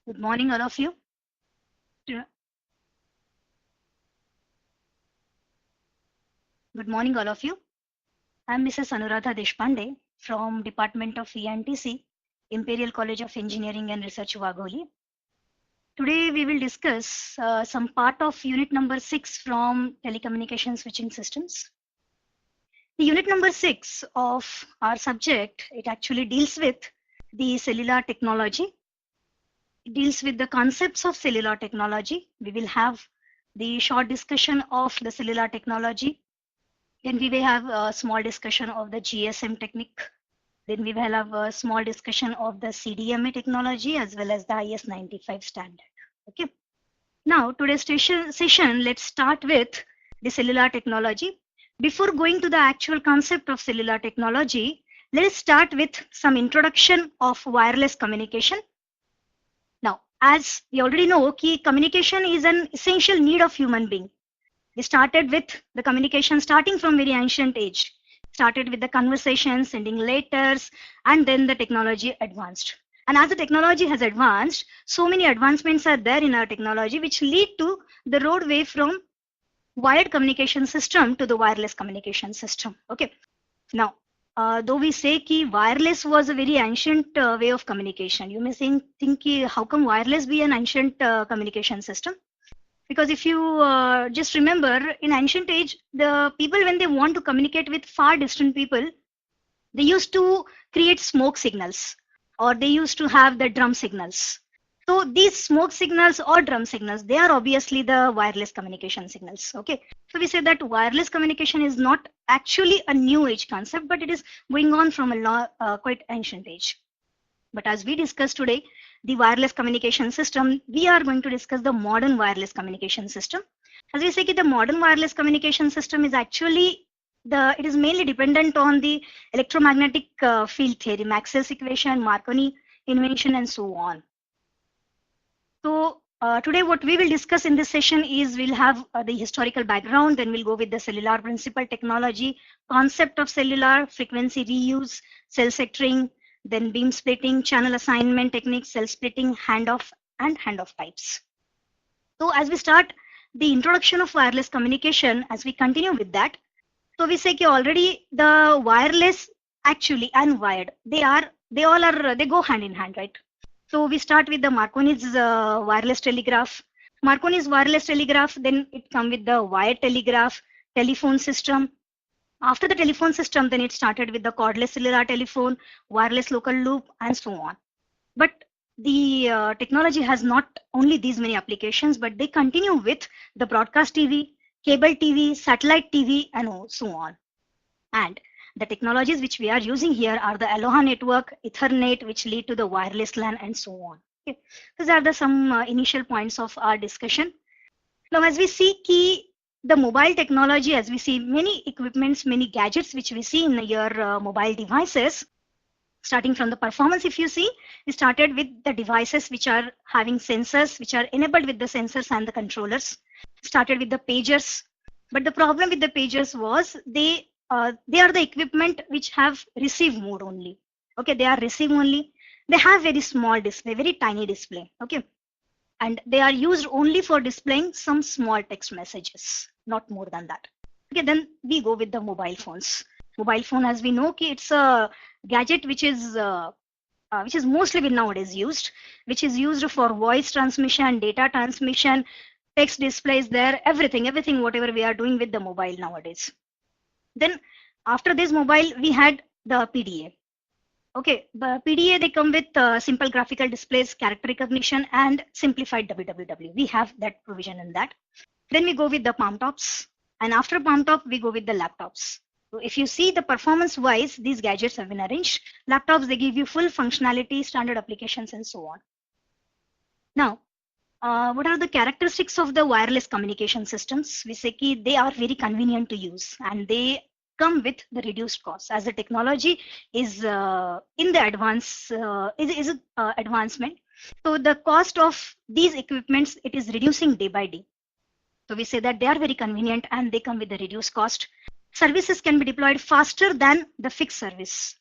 Good morning, all of you. Yeah. Good morning, all of you. I'm Mrs. Anuradha Deshpande from Department of ENTC, Imperial College of Engineering and Research, Wagholi. Today, we will discuss some part of unit number 6 from telecommunication switching systems. The unit number 6 of our subject, it actually deals with the cellular technology. It deals with the concepts of cellular technology. We will have the short discussion of the cellular technology. Then we will have a small discussion of the GSM technique. Then we will have a small discussion of the CDMA technology as well as the IS-95 standard. Okay. Now today's session, let's start with the cellular technology. Before going to the actual concept of cellular technology, let's start with some introduction of wireless communication. Now, as we already know, communication is an essential need of human being. We started with the communication starting from very ancient age. Started with the conversation, sending letters, and then the technology advanced. And as the technology has advanced, so many advancements are there in our technology which lead to the roadway from wired communication system to the wireless communication system. Okay. Now, though we say that wireless was a very ancient way of communication, you may think how come wireless be an ancient communication system? Because if you just remember, in ancient age, the people, when they want to communicate with far distant people, they used to create smoke signals, or they used to have the drum signals. So these smoke signals or drum signals, they are obviously the wireless communication signals. Okay. So we say that wireless communication is not actually a new age concept, but it is going on from a quite ancient age. But as we discussed today, the wireless communication system, we are going to discuss the modern wireless communication system. As we say, the modern wireless communication system is actually it is mainly dependent on the electromagnetic field theory, Maxwell's equation, Marconi invention, and so on. So today what we will discuss in this session is we'll have the historical background, then we'll go with the cellular principle technology, concept of cellular, frequency reuse, cell sectoring, then beam splitting, channel assignment techniques, cell splitting, handoff, and handoff types. So as we start the introduction of wireless communication, as we continue with that, so we say that already the wireless actually and wired, they go hand in hand, right? So we start with the Marconi's wireless telegraph. Marconi's wireless telegraph, then it come with the wired telegraph, telephone system. After the telephone system, then it started with the cordless cellular telephone, wireless local loop, and so on. But the technology has not only these many applications, but they continue with the broadcast TV, cable TV, satellite TV, and so on. And the technologies which we are using here are the Aloha network, Ethernet, which lead to the wireless LAN, and so on. Okay. These are some initial points of our discussion. Now, as we see the mobile technology, as we see many equipments, many gadgets which we see in your mobile devices, starting from the performance, if you see, we started with the devices which are having sensors, which are enabled with the sensors and the controllers. Started with the pagers, but the problem with the pagers was they are the equipment which have receive mode only. Okay, they are receive only. They have very small display, very tiny display. Okay, and they are used only for displaying some small text messages, not more than that. Okay, then we go with the mobile phones. Mobile phone, as we know, it's a gadget which is mostly nowadays used, which is used for voice transmission, data transmission, text displays there, everything, whatever we are doing with the mobile nowadays. Then after this mobile, we had the PDA. Okay, the PDA, they come with simple graphical displays, character recognition, and simplified WWW. We have that provision in that. Then we go with the palm tops, and after palm top, we go with the laptops. So if you see the performance wise, these gadgets have been arranged. Laptops, they give you full functionality, standard applications, and so on. Now, what are the characteristics of the wireless communication systems? We say they are very convenient to use, and they come with the reduced cost, as the technology is in the advancement. So the cost of these equipments, it is reducing day by day. So we say that they are very convenient and they come with the reduced cost. Services can be deployed faster than the fixed service.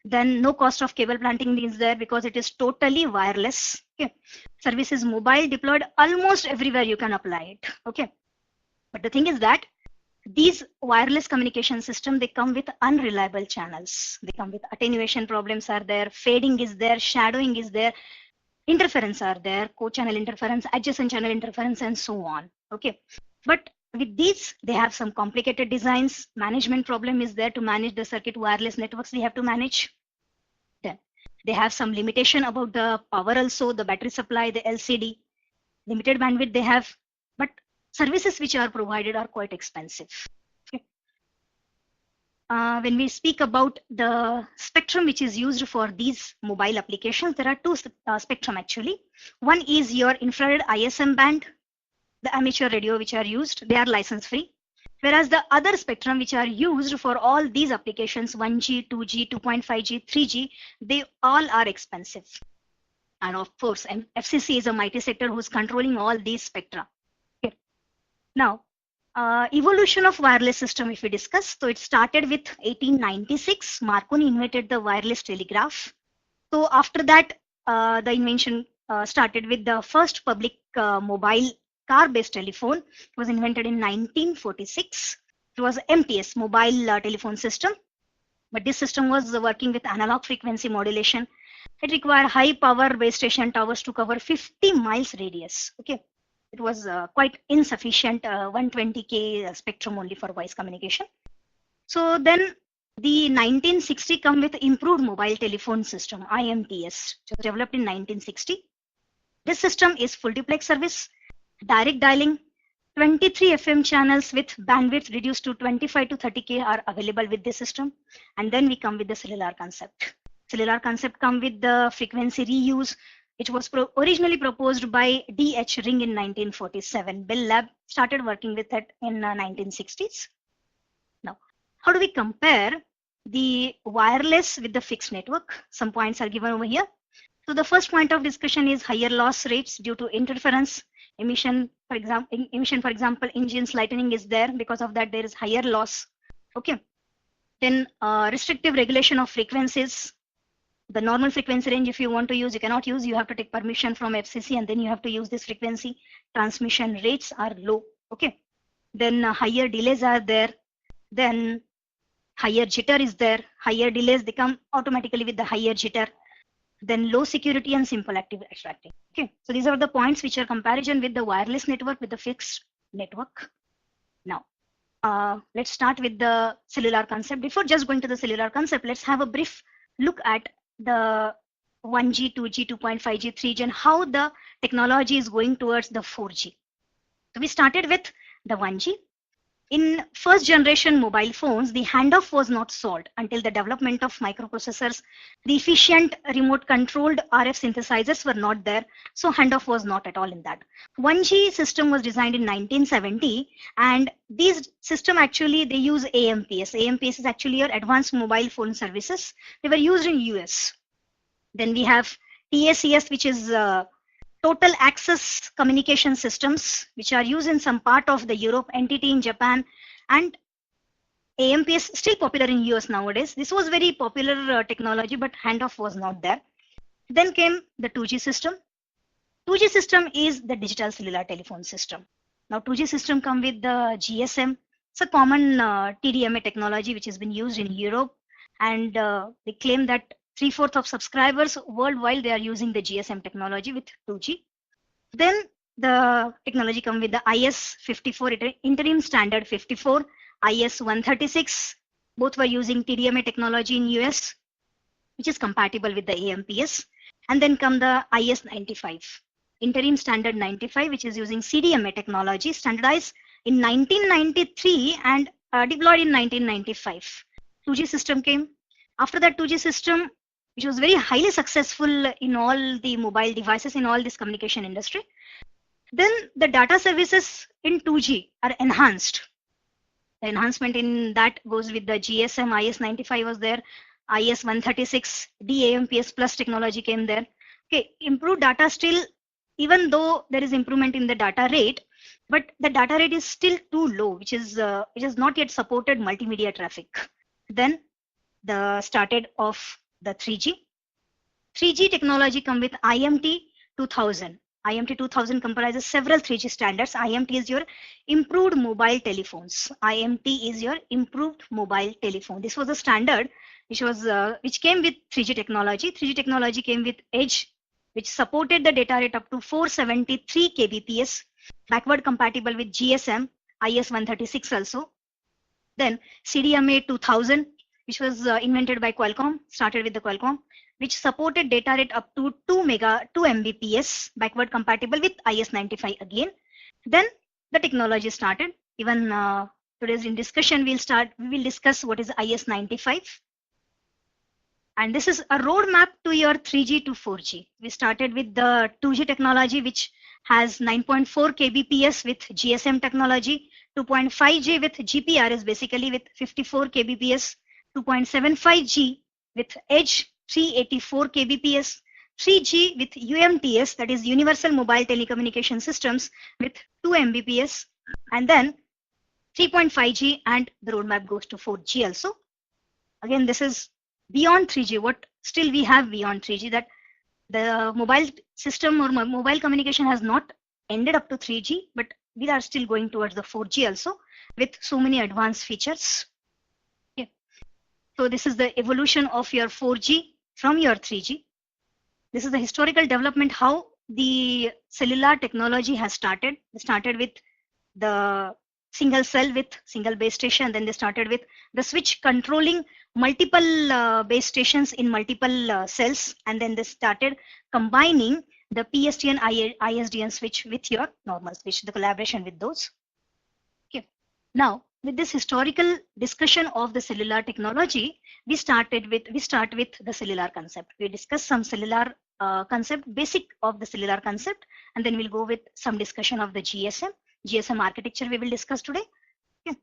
Then no cost of cable planting is there because it is totally wireless. Okay, service is mobile, deployed almost everywhere you can apply it. Okay, but the thing is that these wireless communication system, they come with unreliable channels. They come with attenuation problems are there, fading is there, shadowing is there, interference are there, co-channel interference, adjacent channel interference, and so on. Okay, but with these, they have some complicated designs. Management problem is there to manage the circuit wireless networks they have to manage. Then they have some limitation about the power also, the battery supply, the LCD, limited bandwidth they have, but services which are provided are quite expensive. Okay. When we speak about the spectrum which is used for these mobile applications, there are two spectrum actually. One is your infrared ISM band, the amateur radio which are used, they are license free. Whereas the other spectrum which are used for all these applications, 1G, 2G, 2.5G, 3G, they all are expensive. And of course, FCC is a mighty sector who's controlling all these spectra. Okay. Now, evolution of wireless system, if we discuss, so it started with 1896. Marconi invented the wireless telegraph. So after that, the invention started with the first public mobile car-based telephone. It was invented in 1946. It was MTS, mobile telephone system. But this system was working with analog frequency modulation. It required high power base station towers to cover 50 miles radius. Okay, it was quite insufficient, 120K spectrum only for voice communication. So then the 1960 come with improved mobile telephone system, IMTS, developed in 1960. This system is full duplex service, direct dialing, 23 FM channels with bandwidth reduced to 25 to 30K are available with this system. And then we come with the cellular concept. Cellular concept come with the frequency reuse. It was originally proposed by D.H. Ring in 1947. Bell Lab started working with it in 1960s. Now, how do we compare the wireless with the fixed network? Some points are given over here. So the first point of discussion is higher loss rates due to interference. Emission, for example, engines lightning is there. Because of that, there is higher loss. Okay. Then restrictive regulation of frequencies. The normal frequency range, if you want to use, you cannot use. You have to take permission from FCC, and then you have to use this frequency. Transmission rates are low. Okay. Then higher delays are there. Then higher jitter is there. Higher delays, they come automatically with the higher jitter. Then low security and simple attracting. Okay, so these are the points which are comparison with the wireless network with the fixed network. Now, let's start with the cellular concept. Before just going to the cellular concept, let's have a brief look at the 1G, 2G, 2.5G, 3G, and how the technology is going towards the 4G. So we started with the 1G. In first generation mobile phones, the handoff was not solved until the development of microprocessors. The efficient remote controlled RF synthesizers were not there, so handoff was not at all in that. 1G system was designed in 1970, and these system actually, they use AMPS. AMPS is actually your advanced mobile phone services. They were used in US. Then we have TACS, which is total access communication systems, which are used in some part of the Europe, entity in Japan, and AMPS still popular in US nowadays. This was very popular technology, but handoff was not there. Then came the 2G system. 2G system is the digital cellular telephone system. Now 2G system come with the GSM. It's a common TDMA technology which has been used in Europe, and they claim that 3/4 of subscribers worldwide, they are using the GSM technology with 2G. Then the technology come with the IS-54, interim standard 54, IS-136. Both were using TDMA technology in US, which is compatible with the AMPS. And then come the IS-95, interim standard 95, which is using CDMA technology, standardized in 1993 and deployed in 1995. 2G system came. After that 2G system, which was very highly successful in all the mobile devices in all this communication industry. Then the data services in 2G are enhanced. The enhancement in that goes with the GSM, IS-95 was there, IS-136, DAMPS plus technology came there. Okay, improved data still, even though there is improvement in the data rate, but the data rate is still too low, which is not yet supported multimedia traffic. Then the started of the 3G. 3G technology come with IMT, 2000. IMT 2000 comprises several 3G standards. IMT is your improved mobile telephones. IMT is your improved mobile telephone. This was a standard which came with 3G technology. 3G technology came with Edge, which supported the data rate up to 473 kbps, backward compatible with GSM, IS-136 also. Then CDMA 2000, which was invented by Qualcomm, started with the Qualcomm, which supported data rate up to 2 Mbps, backward compatible with IS-95 again. Then the technology started. Even today's in discussion, we will discuss what is IS-95. And this is a roadmap to your 3G to 4G. We started with the 2G technology, which has 9.4 kbps with GSM technology, 2.5G with GPRS, basically with 54 kbps, 2.75G with Edge, 384 kbps, 3G with UMTS, that is Universal Mobile Telecommunication Systems, with 2 Mbps, and then 3.5G, and the roadmap goes to 4G also. Again, this is beyond 3G. What still we have beyond 3G, that the mobile system or mobile communication has not ended up to 3G, but we are still going towards the 4G also with so many advanced features. Okay. So this is the evolution of your 4G from your 3G. This is the historical development, how the cellular technology has started. They started with the single cell with single base station. Then they started with the switch controlling multiple base stations in multiple cells. And then they started combining the PSTN ISDN switch with your normal switch, the collaboration with those. Okay. Now, with this historical discussion of the cellular technology, we start with the cellular concept. We discuss some cellular concept, basic of the cellular concept, and then we'll go with some discussion of the GSM architecture we will discuss today. Okay.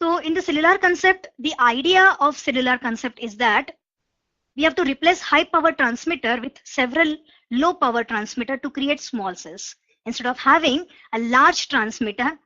So in the cellular concept, the idea of cellular concept is that we have to replace high power transmitter with several low power transmitter to create small cells. Instead of having a large transmitter,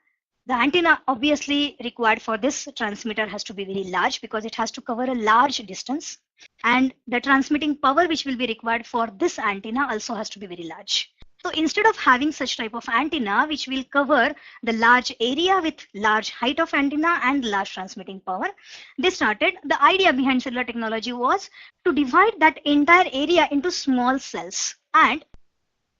the antenna obviously required for this transmitter has to be very large, because it has to cover a large distance, and the transmitting power which will be required for this antenna also has to be very large. So instead of having such type of antenna which will cover the large area with large height of antenna and large transmitting power, the idea behind cellular technology was to divide that entire area into small cells, and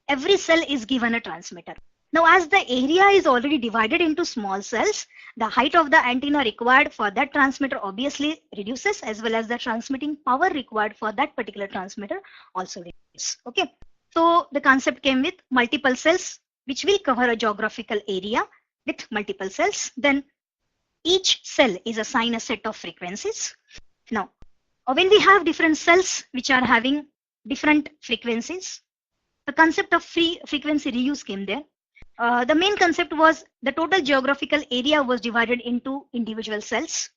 every cell is given a transmitter. Now, as the area is already divided into small cells, the height of the antenna required for that transmitter obviously reduces, as well as the transmitting power required for that particular transmitter also reduces. Okay. So the concept came with multiple cells, which will cover a geographical area with multiple cells. Then each cell is assigned a set of frequencies. Now, when we have different cells which are having different frequencies, the concept of frequency reuse came there. The main concept was the total geographical area was divided into individual cells.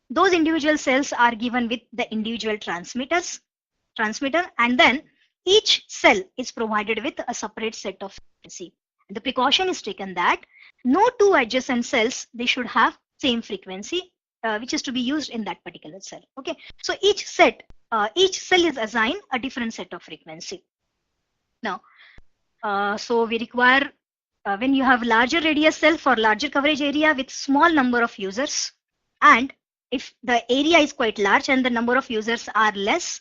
Those individual cells are given with the individual transmitter, and then each cell is provided with a separate set of frequency. The precaution is taken that no two adjacent cells, they should have same frequency, which is to be used in that particular cell. Okay, so each cell is assigned a different set of frequency. Now, so we require when you have larger radius cell for larger coverage area with small number of users, and if the area is quite large and the number of users are less,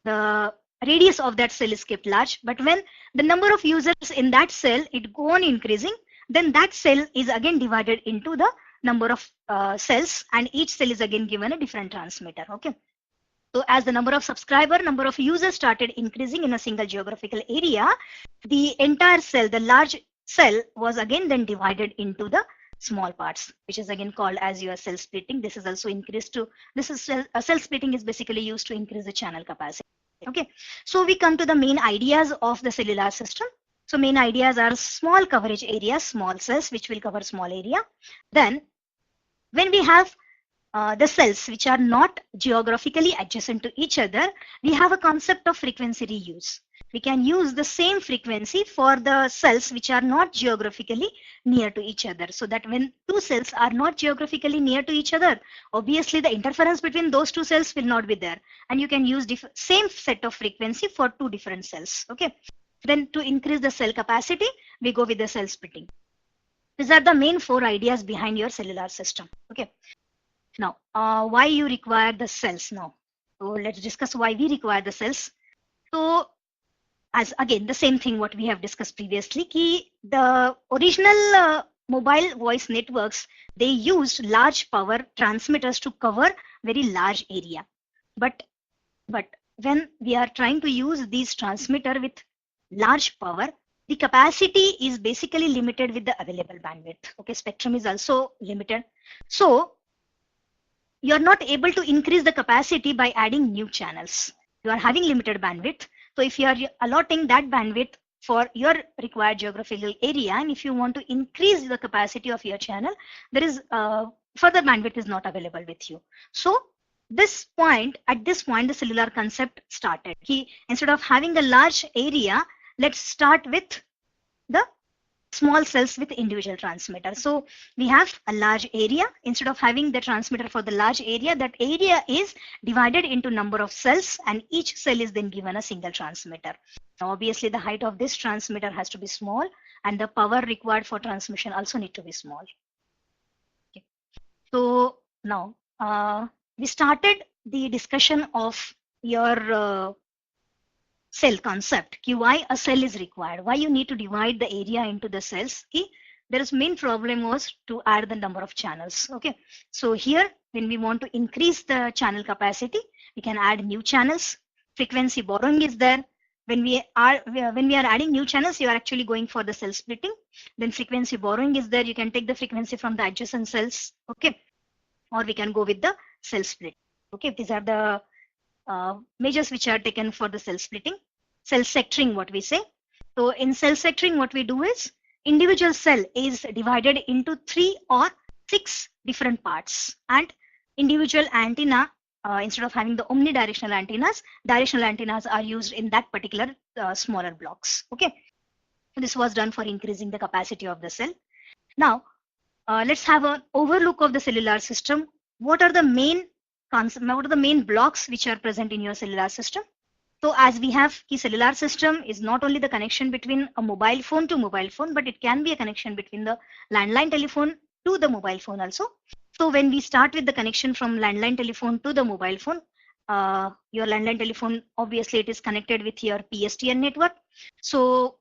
the radius of that cell is kept large. But when the number of users in that cell it go on increasing, then that cell is again divided into the number of cells, and each cell is again given a different transmitter. Okay. So as the number of users started increasing in a single geographical area, the entire cell, the large cell, was again then divided into the small parts, which is again called as your cell splitting. This is also increased to, cell splitting is basically used to increase the channel capacity. Okay, so we come to the main ideas of the cellular system. So main ideas are small coverage area, small cells which will cover small area. Then when we have the cells which are not geographically adjacent to each other, we have a concept of frequency reuse. We can use the same frequency for the cells which are not geographically near to each other, so that when two cells are not geographically near to each other, obviously the interference between those two cells will not be there, and you can use same set of frequency for two different cells. Okay, Then to increase the cell capacity, we go with the cell splitting. These are the main 4 ideas behind your cellular system. Okay. Now, why you require the cells now? So let's discuss why we require the cells. So as again, the same thing what we have discussed previously, the original mobile voice networks, they used large power transmitters to cover very large area. But when we are trying to use these transmitter with large power, the capacity is basically limited with the available bandwidth. Okay, spectrum is also limited. So you are not able to increase the capacity by adding new channels. You are having limited bandwidth. So if you are allotting that bandwidth for your required geographical area, and if you want to increase the capacity of your channel, there is further bandwidth is not available with you. So at this point, the cellular concept started. Instead of having a large area, let's start with the small cells with individual transmitter. So we have a large area. Instead of having the transmitter for the large area, that area is divided into number of cells, and each cell is then given a single transmitter. Now, obviously, the height of this transmitter has to be small, and the power required for transmission also need to be small. Okay. So now we started the discussion of your cell concept. Why a cell is required, why you need to divide the area into the cells. There is main problem was to add the number of channels. Okay, so here when we want to increase the channel capacity, we can add new channels. Frequency borrowing is there. When we are adding new channels, you are actually going for the cell splitting. Then frequency borrowing is there. You can take the frequency from the adjacent cells. Okay, or we can go with the cell split. Okay, these are the measures which are taken for the cell splitting. Cell sectoring, what we say. So in cell sectoring, what we do is individual cell is divided into 3 or 6 different parts, and individual antenna, instead of having the omnidirectional antennas, directional antennas are used in that particular smaller blocks. Okay, this was done for increasing the capacity of the cell. Now let's have an overlook of the cellular system. What are the main blocks which are present in your cellular system? So as we have, the cellular system is not only the connection between a mobile phone to mobile phone, but it can be a connection between the landline telephone to the mobile phone also. So when we start with the connection from landline telephone to the mobile phone, your landline telephone, obviously it is connected with your PSTN network. So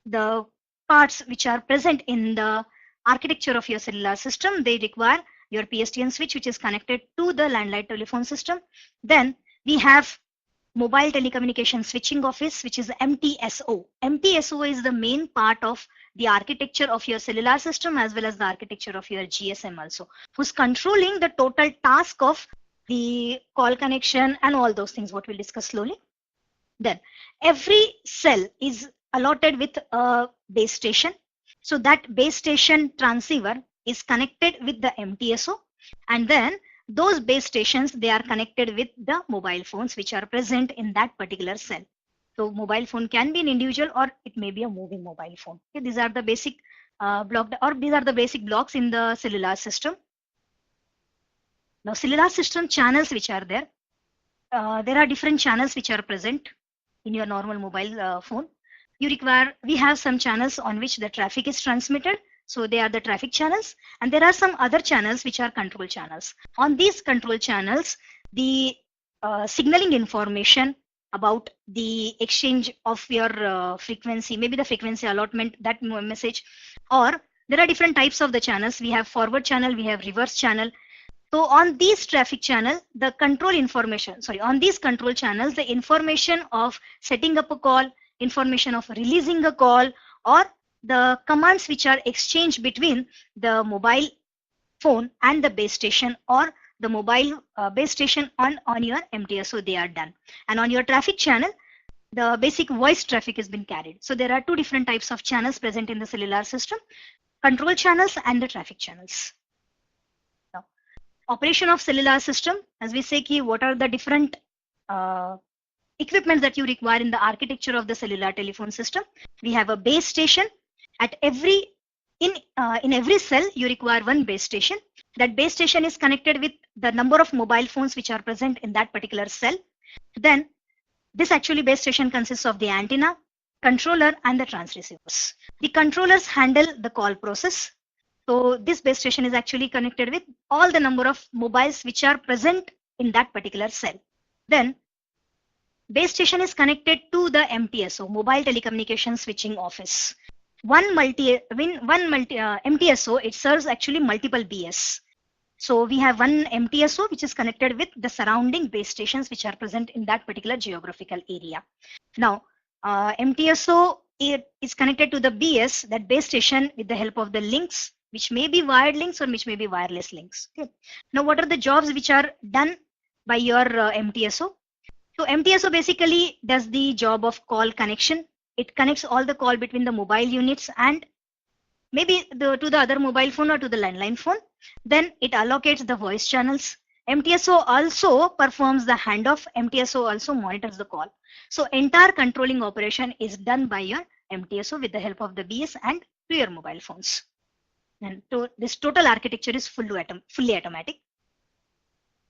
the parts which are present in the architecture of your cellular system, they require your PSTN switch, which is connected to the landline telephone system. Then we have mobile telecommunication switching office, which is MTSO. MTSO is the main part of the architecture of your cellular system as well as the architecture of your GSM also, who's controlling the total task of the call connection and all those things, what we'll discuss slowly. Then every cell is allotted with a base station. So that base station transceiver is connected with the MTSO, and then those base stations, they are connected with the mobile phones which are present in that particular cell. So mobile phone can be an individual or it may be a moving mobile phone. Okay, these are the basic basic blocks in the cellular system. Now cellular system channels which are there. There are different channels which are present in your normal mobile phone. We have some channels on which the traffic is transmitted. So they are the traffic channels, and there are some other channels which are control channels. On these control channels, the signaling information about the exchange of your frequency, maybe the frequency allotment, that message, or there are different types of the channels. We have forward channel, we have reverse channel. So on these traffic channel, the control information, on these control channels, the information of setting up a call, information of releasing a call, or the commands which are exchanged between the mobile phone and the base station, or the mobile base station on your MTSO, they are done. And on your traffic channel, the basic voice traffic has been carried. So there are 2 different types of channels present in the cellular system, control channels and the traffic channels. Now, operation of cellular system, as we say, what are the different equipment that you require in the architecture of the cellular telephone system. We have a base station. At in every cell, you require one base station. That base station is connected with the number of mobile phones which are present in that particular cell. Then this actually base station consists of the antenna. controller and the transceivers. The controllers handle the call process. So this base station is actually connected with all the number of mobiles which are present in that particular cell. Then base station is connected to the MTSO, mobile telecommunication switching office. MTSO, it serves actually multiple BS. So we have one MTSO which is connected with the surrounding base stations which are present in that particular geographical area. Now, MTSO is connected to the BS, that base station, with the help of the links, which may be wired links or which may be wireless links. Okay. Now, what are the jobs which are done by your MTSO? So MTSO basically does the job of call connection. It connects all the call between the mobile units and maybe to the other mobile phone or to the landline phone. Then it allocates the voice channels. MTSO also performs the handoff. MTSO also monitors the call. So entire controlling operation is done by your MTSO with the help of the BS and to your mobile phones. And this total architecture is fully automatic.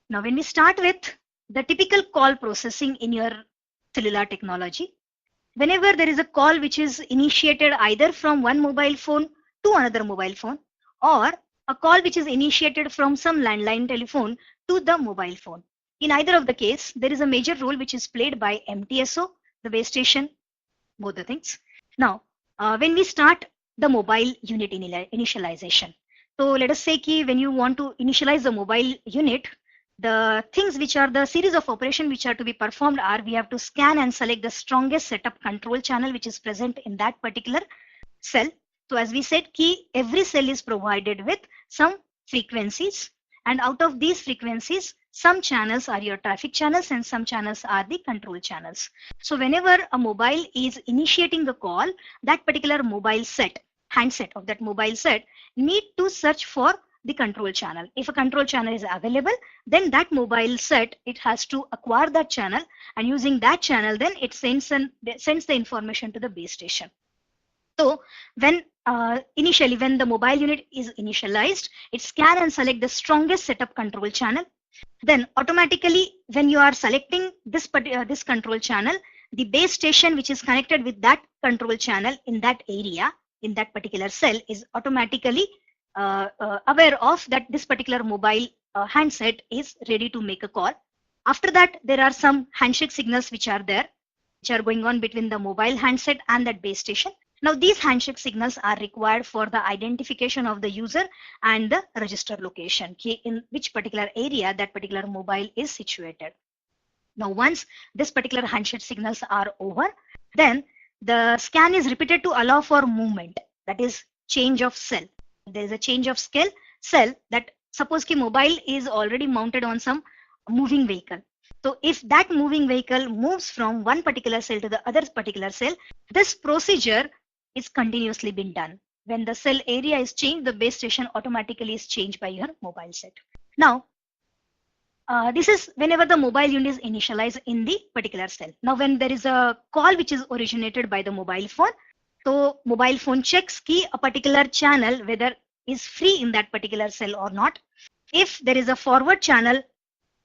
Now, when we start with the typical call processing in your cellular technology, whenever there is a call which is initiated either from one mobile phone to another mobile phone, or a call which is initiated from some landline telephone to the mobile phone. In either of the case, there is a major role which is played by MTSO, the base station, both the things. Now, when we start the mobile unit initialization, so let us say when you want to initialize the mobile unit, the things which are the series of operations which are to be performed are, we have to scan and select the strongest setup control channel which is present in that particular cell. So as we said, every cell is provided with some frequencies, and out of these frequencies, some channels are your traffic channels and some channels are the control channels. So whenever a mobile is initiating the call, that particular mobile set, handset of that mobile set, need to search for the control channel. If a control channel is available, then that mobile set, it has to acquire that channel, and using that channel, then it sends the information to the base station. So when initially when the mobile unit is initialized, it scan and select the strongest setup control channel. Then automatically when you are selecting this control channel, the base station which is connected with that control channel in that area, in that particular cell, is automatically aware of that this particular mobile handset is ready to make a call. After that, there are some handshake signals which are there, which are going on between the mobile handset and that base station. Now these handshake signals are required for the identification of the user and the register location, in which particular area that particular mobile is situated. Now once this particular handshake signals are over, then the scan is repeated to allow for movement, that is change of cell. There is a change of cell that suppose mobile is already mounted on some moving vehicle. So if that moving vehicle moves from one particular cell to the other particular cell, this procedure is continuously been done. When the cell area is changed, the base station automatically is changed by your mobile set. Now, this is whenever the mobile unit is initialized in the particular cell. Now, when there is a call which is originated by the mobile phone, so mobile phone checks a particular channel whether is free in that particular cell or not. If there is a forward channel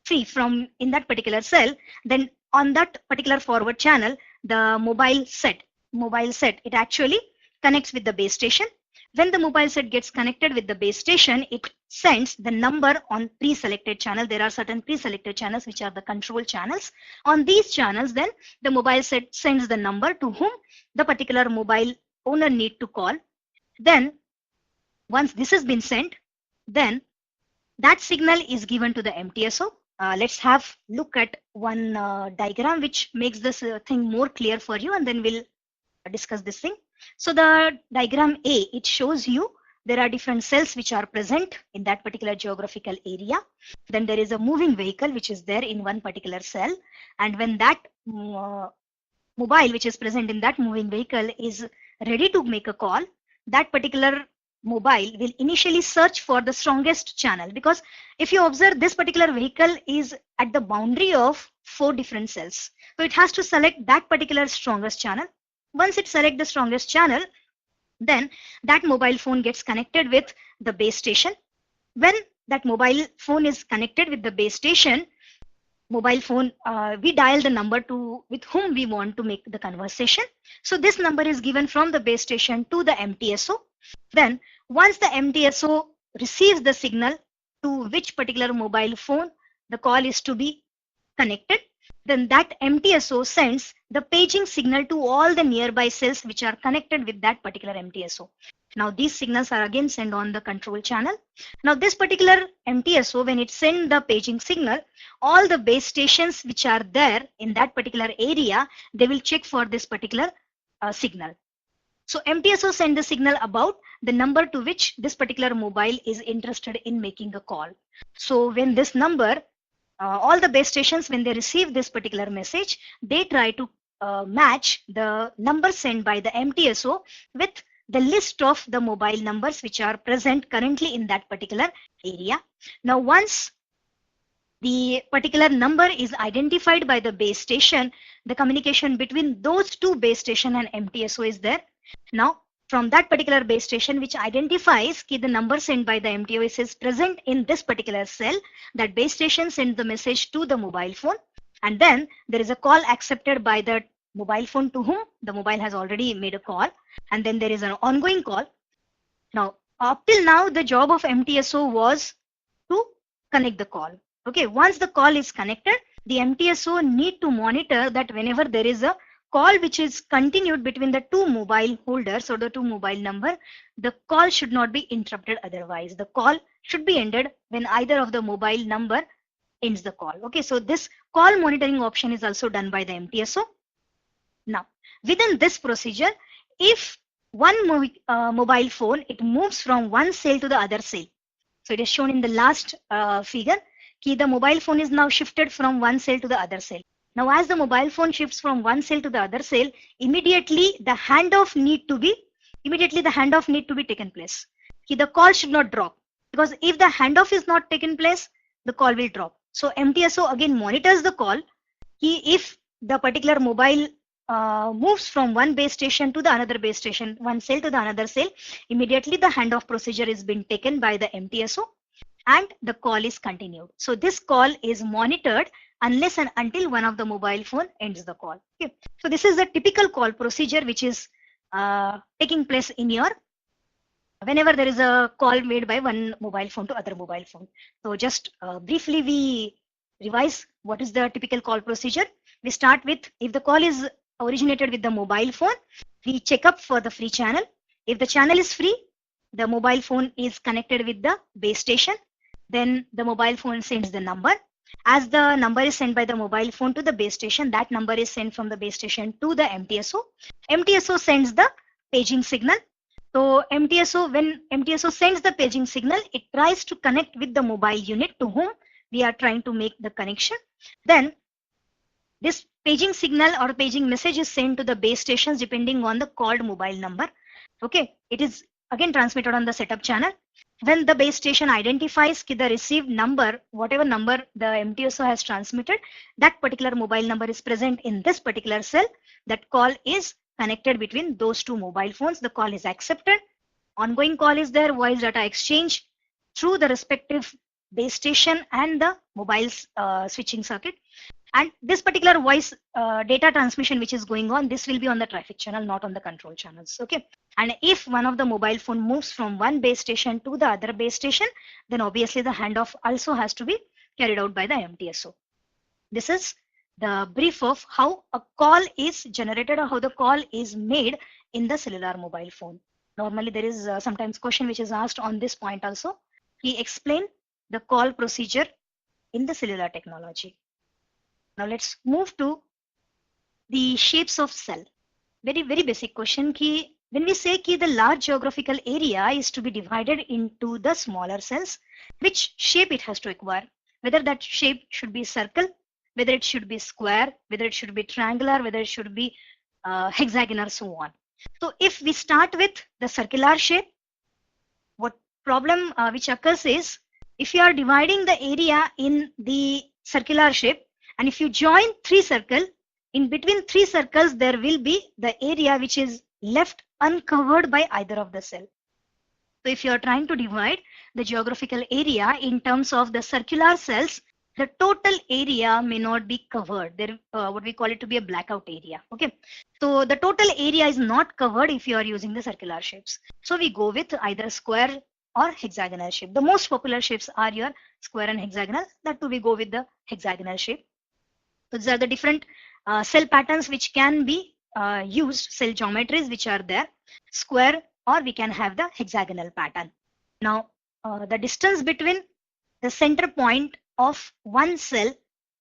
free from in that particular cell, then on that particular forward channel, the mobile set, it actually connects with the base station. When the mobile set gets connected with the base station, it sends the number on pre-selected channel. There are certain pre-selected channels which are the control channels. On these channels, then the mobile set sends the number to whom the particular mobile owner need to call. Then once this has been sent, then that signal is given to the MTSO. Let's have look at one diagram which makes this thing more clear for you, and then we'll discuss this thing. So the diagram A, it shows you there are different cells which are present in that particular geographical area. Then there is a moving vehicle which is there in one particular cell, and when that mobile which is present in that moving vehicle is ready to make a call, that particular mobile will initially search for the strongest channel, because if you observe, this particular vehicle is at the boundary of 4 different cells. So it has to select that particular strongest channel. Once it selects the strongest channel, then that mobile phone gets connected with the base station. When that mobile phone is connected with the base station, mobile phone, we dial the number to with whom we want to make the conversation. So this number is given from the base station to the MTSO. Then once the MTSO receives the signal to which particular mobile phone the call is to be connected, then that MTSO sends the paging signal to all the nearby cells which are connected with that particular MTSO. Now these signals are again sent on the control channel. Now this particular MTSO, when it sends the paging signal, all the base stations which are there in that particular area, they will check for this particular signal. So MTSO send the signal about the number to which this particular mobile is interested in making a call. So when this number, all the base stations, when they receive this particular message, they try to match the number sent by the MTSO with the list of the mobile numbers which are present currently in that particular area. Now once the particular number is identified by the base station, the communication between those two base station and MTSO is there. Now from that particular base station which identifies the number sent by the MTSO is present in this particular cell, that base station sends the message to the mobile phone, and then there is a call accepted by the mobile phone to whom the mobile has already made a call, and then there is an ongoing call. Now up till now the job of MTSO was to connect the call. Okay, once the call is connected, the MTSO need to monitor that whenever there is a call which is continued between the two mobile holders or the two mobile number, the call should not be interrupted otherwise. The call should be ended when either of the mobile number ends the call. Okay, so this call monitoring option is also done by the MTSO. Now within this procedure, if one mobile phone, it moves from one cell to the other cell. So it is shown in the last figure. The mobile phone is now shifted from one cell to the other cell. Now as the mobile phone shifts from one cell to the other cell, immediately the handoff need to be taken place. The call should not drop, because if the handoff is not taken place, the call will drop. So MTSO again monitors the call. If the particular mobile moves from one base station to the another base station, one cell to the another cell, immediately the handoff procedure is being taken by the MTSO and the call is continued. So this call is monitored unless and until one of the mobile phone ends the call. Okay. So this is a typical call procedure which is taking place in your whenever there is a call made by one mobile phone to other mobile phone. So just briefly we revise what is the typical call procedure. We start with, if the call is originated with the mobile phone, we check up for the free channel. If the channel is free, the mobile phone is connected with the base station. Then the mobile phone sends the number. As the number is sent by the mobile phone to the base station, that number is sent from the base station to the MTSO. MTSO sends the paging signal. So when MTSO sends the paging signal, it tries to connect with the mobile unit to whom we are trying to make the connection. Then this paging signal or paging message is sent to the base stations depending on the called mobile number. Okay, it is again transmitted on the setup channel. When the base station identifies the received number, whatever number the MTSO has transmitted, that particular mobile number is present in this particular cell. That call is connected between those two mobile phones. The call is accepted. Ongoing call is there, voice data exchange through the respective base station and the mobile switching circuit. And this particular voice data transmission which is going on, this will be on the traffic channel, not on the control channels. Okay. And if one of the mobile phone moves from one base station to the other base station, then obviously the handoff also has to be carried out by the MTSO. This is the brief of how a call is generated or how the call is made in the cellular mobile phone. Normally there is sometimes question which is asked on this point also. He explained the call procedure in the cellular technology. Now let's move to the shapes of cell. Very basic question. When we say the large geographical area is to be divided into the smaller cells, which shape it has to acquire? Whether that shape should be circle, whether it should be square, whether it should be triangular, whether it should be hexagonal, so on. So if we start with the circular shape, what problem which occurs is, if you are dividing the area in the circular shape, and if you join three circles, in between three circles there will be the area which is left uncovered by either of the cell. So if you are trying to divide the geographical area in terms of the circular cells, the total area may not be covered. There, what we call it to be a blackout area. Okay, so the total area is not covered if you are using the circular shapes. So we go with either square or hexagonal shape. The most popular shapes are your square and hexagonal. That too we go with the hexagonal shape. So these are the different cell patterns which can be used, cell geometries which are there, square, or we can have the hexagonal pattern. Now, the distance between the center point of one cell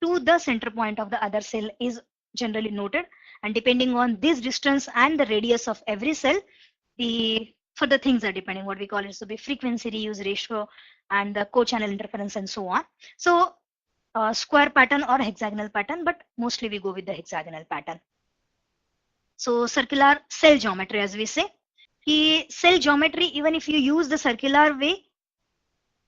to the center point of the other cell is generally noted, and depending on this distance and the radius of every cell, the further things are depending. What we call it to be frequency reuse ratio and the co-channel interference and so on. So square pattern or hexagonal pattern, but mostly we go with the hexagonal pattern. So circular cell geometry, as we say, cell geometry, even if you use the circular way,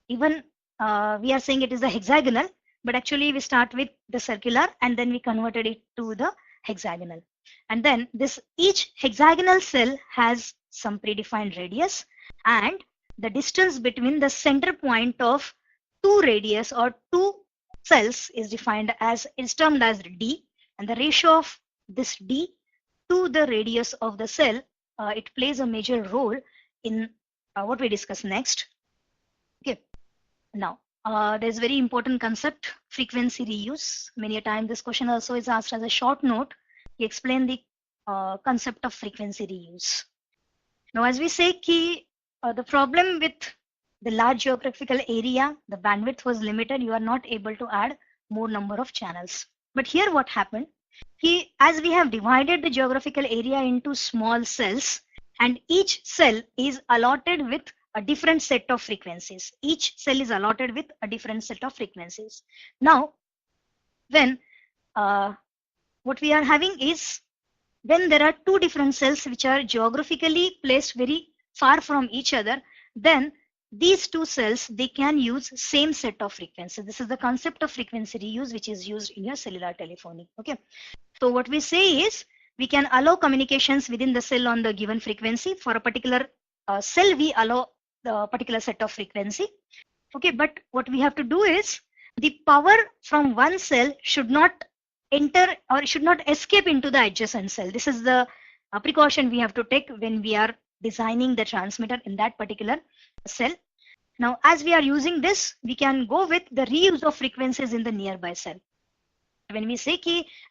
even we are saying it is the hexagonal, but actually we start with the circular and then we converted it to the hexagonal. And then this each hexagonal cell has some predefined radius, and the distance between the center point of two radius or two cells is defined as, is termed as D, and the ratio of this D to the radius of the cell, it plays a major role in what we discuss next. Okay, now there's very important concept, frequency reuse. Many a time this question also is asked as a short note. We explain the concept of frequency reuse. Now, as we say, the problem with the large geographical area, the bandwidth was limited. You are not able to add more number of channels. But here what happened? As we have divided the geographical area into small cells, and each cell is allotted with a different set of frequencies. Each cell is allotted with a different set of frequencies. Now, when what we are having is, when there are two different cells which are geographically placed very far from each other, then these two cells, they can use same set of frequencies. This is the concept of frequency reuse, which is used in your cellular telephony. Okay, so what we say is, we can allow communications within the cell on the given frequency. For a particular cell, we allow the particular set of frequency. Okay, but what we have to do is, the power from one cell should not enter or should not escape into the adjacent cell. This is the precaution we have to take when we are designing the transmitter in that particular cell. Now, as we are using this, we can go with the reuse of frequencies in the nearby cell. When we say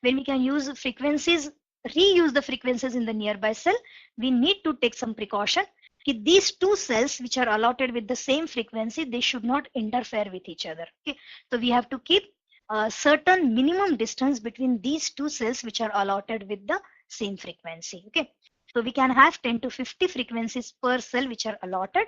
when we can use frequencies, reuse the frequencies in the nearby cell, we need to take some precaution. These two cells which are allotted with the same frequency, they should not interfere with each other. Okay, so we have to keep a certain minimum distance between these two cells which are allotted with the same frequency. Okay, so we can have 10 to 50 frequencies per cell which are allotted.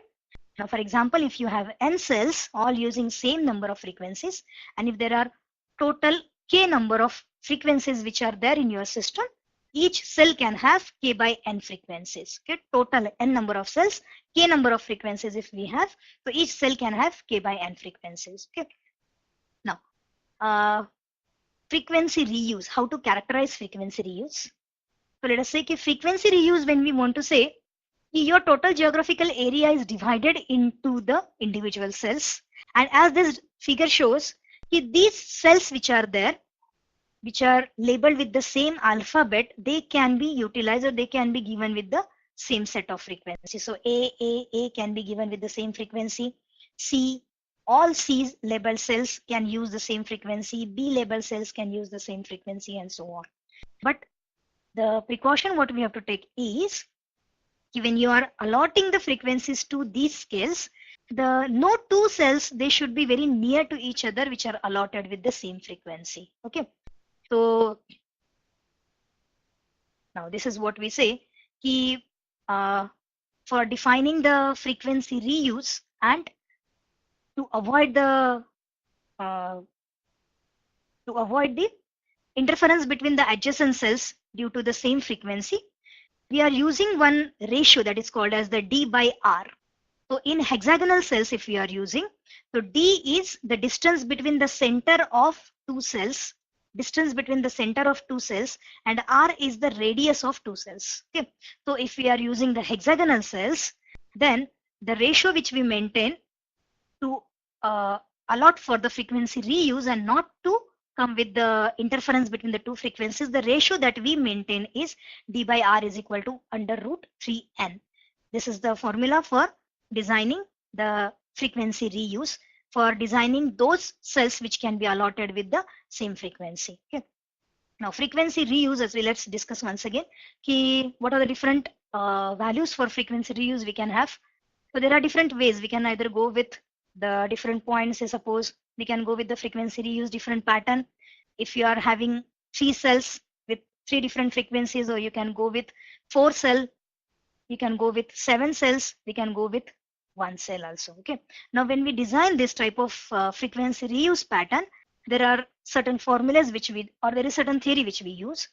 Now, for example, if you have n cells all using same number of frequencies, and if there are total k number of frequencies which are there in your system, each cell can have k by n frequencies. Okay, total n number of cells, k number of frequencies if we have, so each cell can have k by n frequencies. Okay, now frequency reuse, how to characterize frequency reuse. So let us say frequency reuse, when we want to say your total geographical area is divided into the individual cells, and as this figure shows, these cells which are there, which are labeled with the same alphabet, they can be utilized or they can be given with the same set of frequency. So A can be given with the same frequency. C, all C's labeled cells can use the same frequency. B labeled cells can use the same frequency, and so on. But the precaution what we have to take is, when you are allotting the frequencies to these scales, no two cells, they should be very near to each other which are allotted with the same frequency. Okay, so now this is what we say, for defining the frequency reuse and to avoid the interference between the adjacent cells due to the same frequency, we are using one ratio that is called as the D by R. So in hexagonal cells, if we are using, so D is the distance between the center of two cells, and R is the radius of two cells. Okay, so if we are using the hexagonal cells, then the ratio which we maintain to allot for the frequency reuse and not to come with the interference between the two frequencies, the ratio that we maintain is D by R is equal to under root 3N. This is the formula for designing the frequency reuse, for designing those cells which can be allotted with the same frequency. Okay. Now frequency reuse, as let's discuss once again, what are the different values for frequency reuse we can have. So there are different ways. We can either go with the different points. Say suppose we can go with the frequency reuse different pattern. If you are having 3 cells with 3 different frequencies, or you can go with 4 cell, you can go with 7 cells, we can go with 1 cell also. Okay. Now when we design this type of frequency reuse pattern, there are certain formulas which there is certain theory which we use.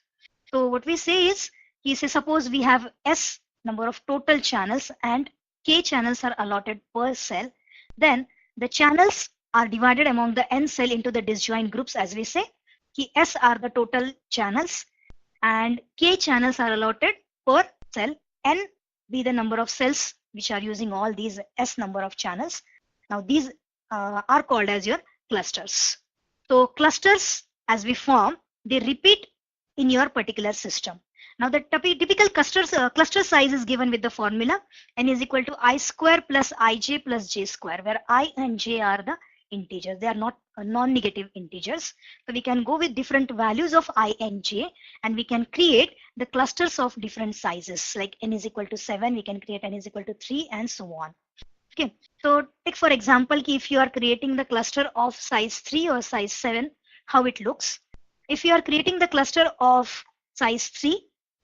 So what we say is, suppose we have S number of total channels and K channels are allotted per cell, then the channels are divided among the N cell into the disjoint groups, as we say. S are the total channels and K channels are allotted per cell. N be the number of cells which are using all these S number of channels. Now these are called as your clusters. So clusters, as we form, they repeat in your particular system. Now the typical cluster size is given with the formula N is equal to I square plus Ij plus J square, where I and J are the integers. They are not non-negative integers. So we can go with different values of I and J, and we can create the clusters of different sizes. Like N is equal to 7, we can create N is equal to 3 and so on. Okay. So take for example, if you are creating the cluster of size 3 or size 7, how it looks. If you are creating the cluster of size 3,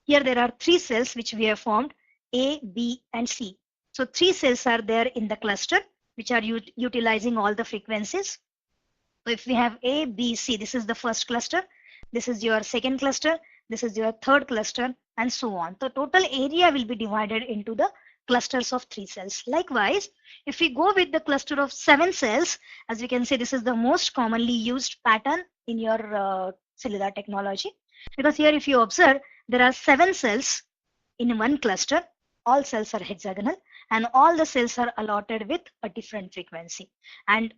here there are 3 cells which we have formed, A, B and C. So 3 cells are there in the cluster which are utilizing all the frequencies. So if we have A, B, C, this is the first cluster, this is your second cluster, this is your third cluster and so on. So total area will be divided into the clusters of 3 cells. Likewise, if we go with the cluster of 7 cells, as we can say, this is the most commonly used pattern in your cellular technology, because here if you observe, there are 7 cells in one cluster. All cells are hexagonal and all the cells are allotted with a different frequency, and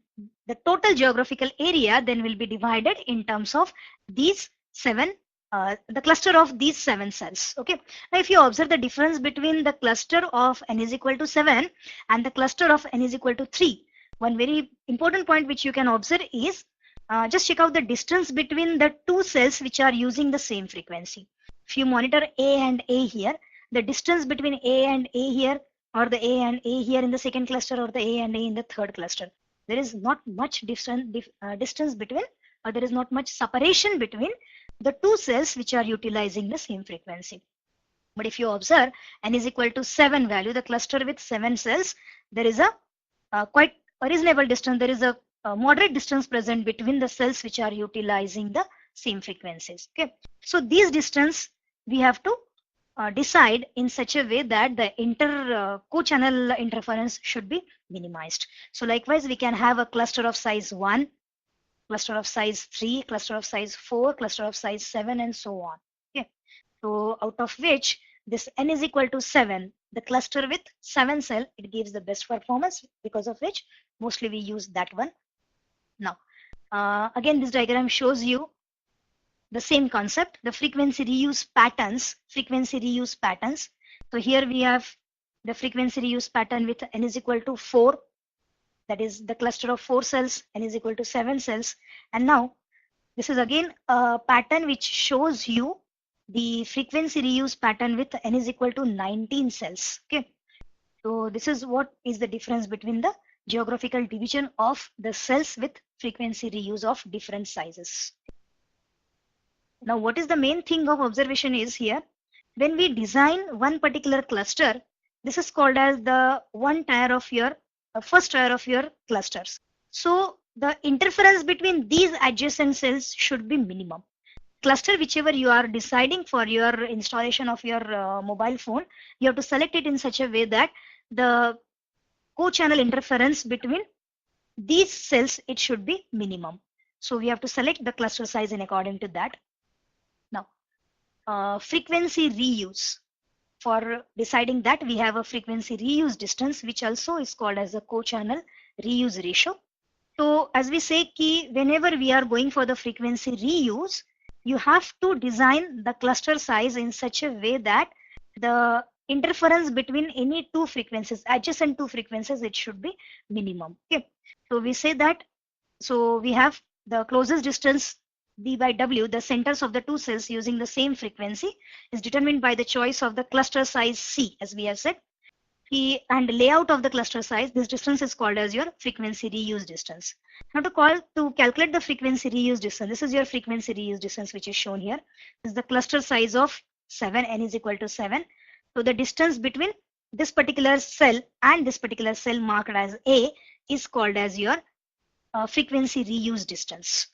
the total geographical area then will be divided in terms of these 7 the cluster of these 7 cells. Okay. Now if you observe the difference between the cluster of N is equal to 7 and the cluster of N is equal to 3, one very important point which you can observe is just check out the distance between the 2 cells which are using the same frequency. If you monitor A and A here, the distance between A and A here, or the A and A here in the second cluster, or the A and A in the third cluster, there is not much distance between, or there is not much separation between the 2 cells which are utilizing the same frequency. But if you observe N is equal to 7 value, the cluster with 7 cells, there is a quite a reasonable distance. There is a moderate distance present between the cells which are utilizing the same frequencies. Okay. So these distance we have to decide in such a way that the co-channel interference should be minimized. So likewise, we can have a cluster of size 1, cluster of size 3, cluster of size 4, cluster of size 7 and so on. Okay. So out of which this N is equal to 7, the cluster with 7 cell, it gives the best performance, because of which mostly we use that one. Now again, this diagram shows you the same concept, the frequency reuse patterns. So here we have the frequency reuse pattern with N is equal to 4, that is the cluster of 4 cells, N is equal to 7 cells. And now this is again a pattern which shows you the frequency reuse pattern with N is equal to 19 cells. Okay. So this is what is the difference between the geographical division of the cells with frequency reuse of different sizes. Now what is the main thing of observation is here, when we design one particular cluster, this is called as the first tier of your clusters. So the interference between these adjacent cells should be minimum. Cluster whichever you are deciding for your installation of your mobile phone, you have to select it in such a way that the co-channel interference between these cells, it should be minimum. So we have to select the cluster size in according to that. Now frequency reuse, for deciding that we have a frequency reuse distance, which also is called as a co-channel reuse ratio. So as we say, whenever we are going for the frequency reuse, you have to design the cluster size in such a way that the interference between any two frequencies, adjacent two frequencies, it should be minimum. Okay. So we say that, so we have the closest distance d by w, the centers of the two cells using the same frequency, is determined by the choice of the cluster size C, as we have said. And layout of the cluster size, this distance is called as your frequency reuse distance. Now to calculate the frequency reuse distance, this is your frequency reuse distance which is shown here. This is the cluster size of 7, n is equal to 7. So the distance between this particular cell and this particular cell marked as A is called as your frequency reuse distance.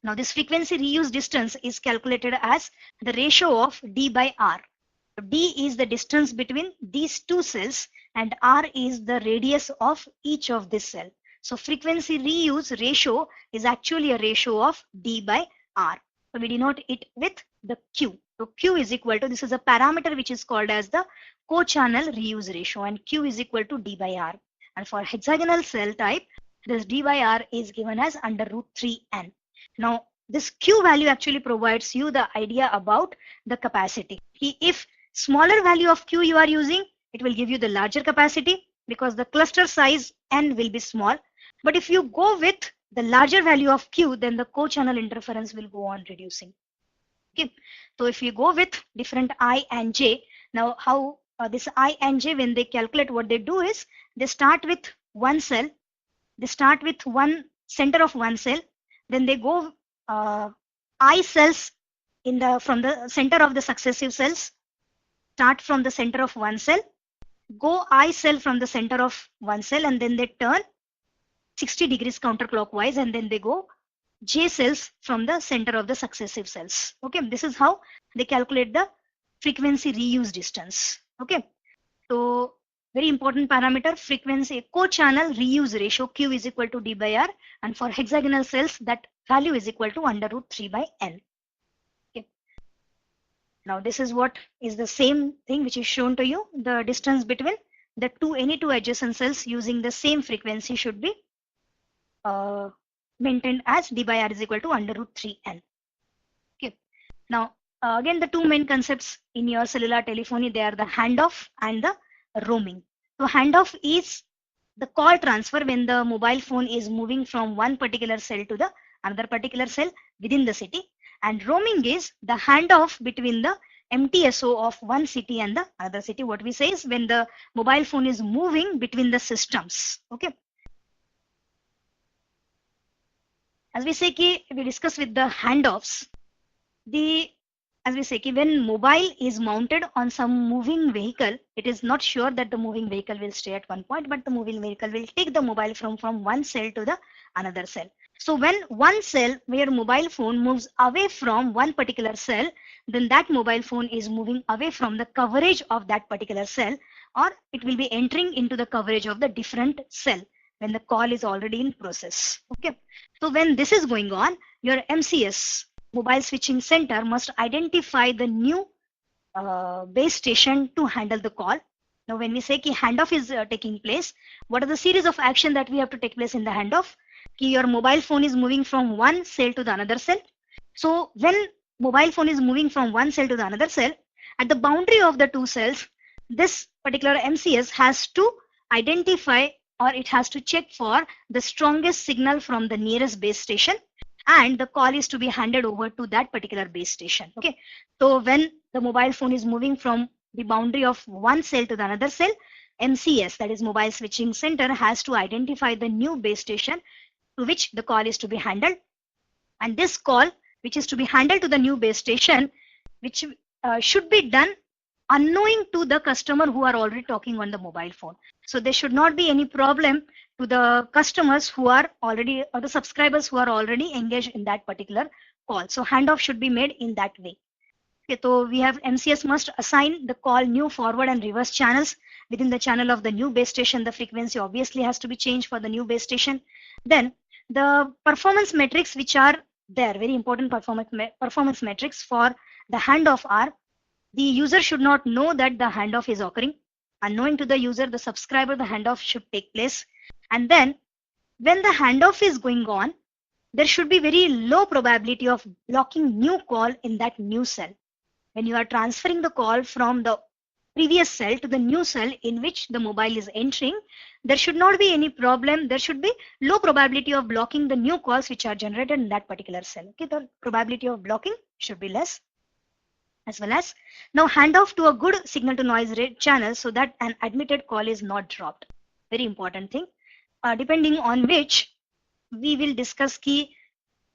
Now this frequency reuse distance is calculated as the ratio of d by r. D is the distance between these two cells and R is the radius of each of this cell. So frequency reuse ratio is actually a ratio of D by R. So we denote it with the Q. So Q is equal to, this is a parameter which is called as the co-channel reuse ratio, and Q is equal to D by R. And for hexagonal cell type, this D by R is given as under root 3n. Now this Q value actually provides you the idea about the capacity. If smaller value of Q you are using, it will give you the larger capacity because the cluster size n will be small. But if you go with the larger value of Q, then the co-channel interference will go on reducing. Okay, so if you go with different I and J, now how this I and J, when they calculate, what they do is they start with one cell, they start with one center of one cell, then they go I cells from the center of the successive cells. Start from the center of one cell, go I cell from the center of one cell, and then they turn 60 degrees counterclockwise, and then they go J cells from the center of the successive cells. Okay, this is how they calculate the frequency reuse distance. Okay, so very important parameter, frequency co-channel reuse ratio, Q is equal to D by R, and for hexagonal cells that value is equal to under root 3 by n. Now this is what is the same thing which is shown to you. The distance between the any two adjacent cells using the same frequency should be maintained as d by r is equal to under root 3n. Okay. Now again, the two main concepts in your cellular telephony, they are the handoff and the roaming. So handoff is the call transfer when the mobile phone is moving from one particular cell to the another particular cell within the city. And roaming is the handoff between the MTSO of one city and the other city. What we say is when the mobile phone is moving between the systems. Okay. As we say, we discuss with the handoffs. As we say, when mobile is mounted on some moving vehicle, it is not sure that the moving vehicle will stay at one point, but the moving vehicle will take the mobile phone from one cell to the another cell. So when one cell where mobile phone moves away from one particular cell, then that mobile phone is moving away from the coverage of that particular cell, or it will be entering into the coverage of the different cell when the call is already in process. Okay. So when this is going on, your MCS, mobile switching center, must identify the new base station to handle the call. Now when we say handoff is taking place, what are the series of action that we have to take place in the handoff? Your mobile phone is moving from one cell to the another cell. So when mobile phone is moving from one cell to the another cell, at the boundary of the two cells, this particular MCS has to identify, or it has to check for the strongest signal from the nearest base station, and the call is to be handed over to that particular base station. Okay. So when the mobile phone is moving from the boundary of one cell to the another cell, MCS, that is mobile switching center, has to identify the new base station to which the call is to be handled. And this call, which is to be handled to the new base station, which should be done unknowing to the customer who are already talking on the mobile phone. So there should not be any problem to the customers who are already, or the subscribers who are already engaged in that particular call. So handoff should be made in that way. Okay, so we have MCS must assign the call new forward and reverse channels within the channel of the new base station. The frequency obviously has to be changed for the new base station. Then the performance metrics which are there, very important performance metrics for the handoff are: the user should not know that the handoff is occurring. Unknowing to the user, the subscriber, the handoff should take place. And then when the handoff is going on, there should be very low probability of blocking new call in that new cell. When you are transferring the call from the previous cell to the new cell in which the mobile is entering, there should not be any problem. There should be low probability of blocking the new calls which are generated in that particular cell. Okay, the probability of blocking should be less. As well as now handoff to a good signal to noise rate channel so that an admitted call is not dropped. Very important thing. Depending on which we will discuss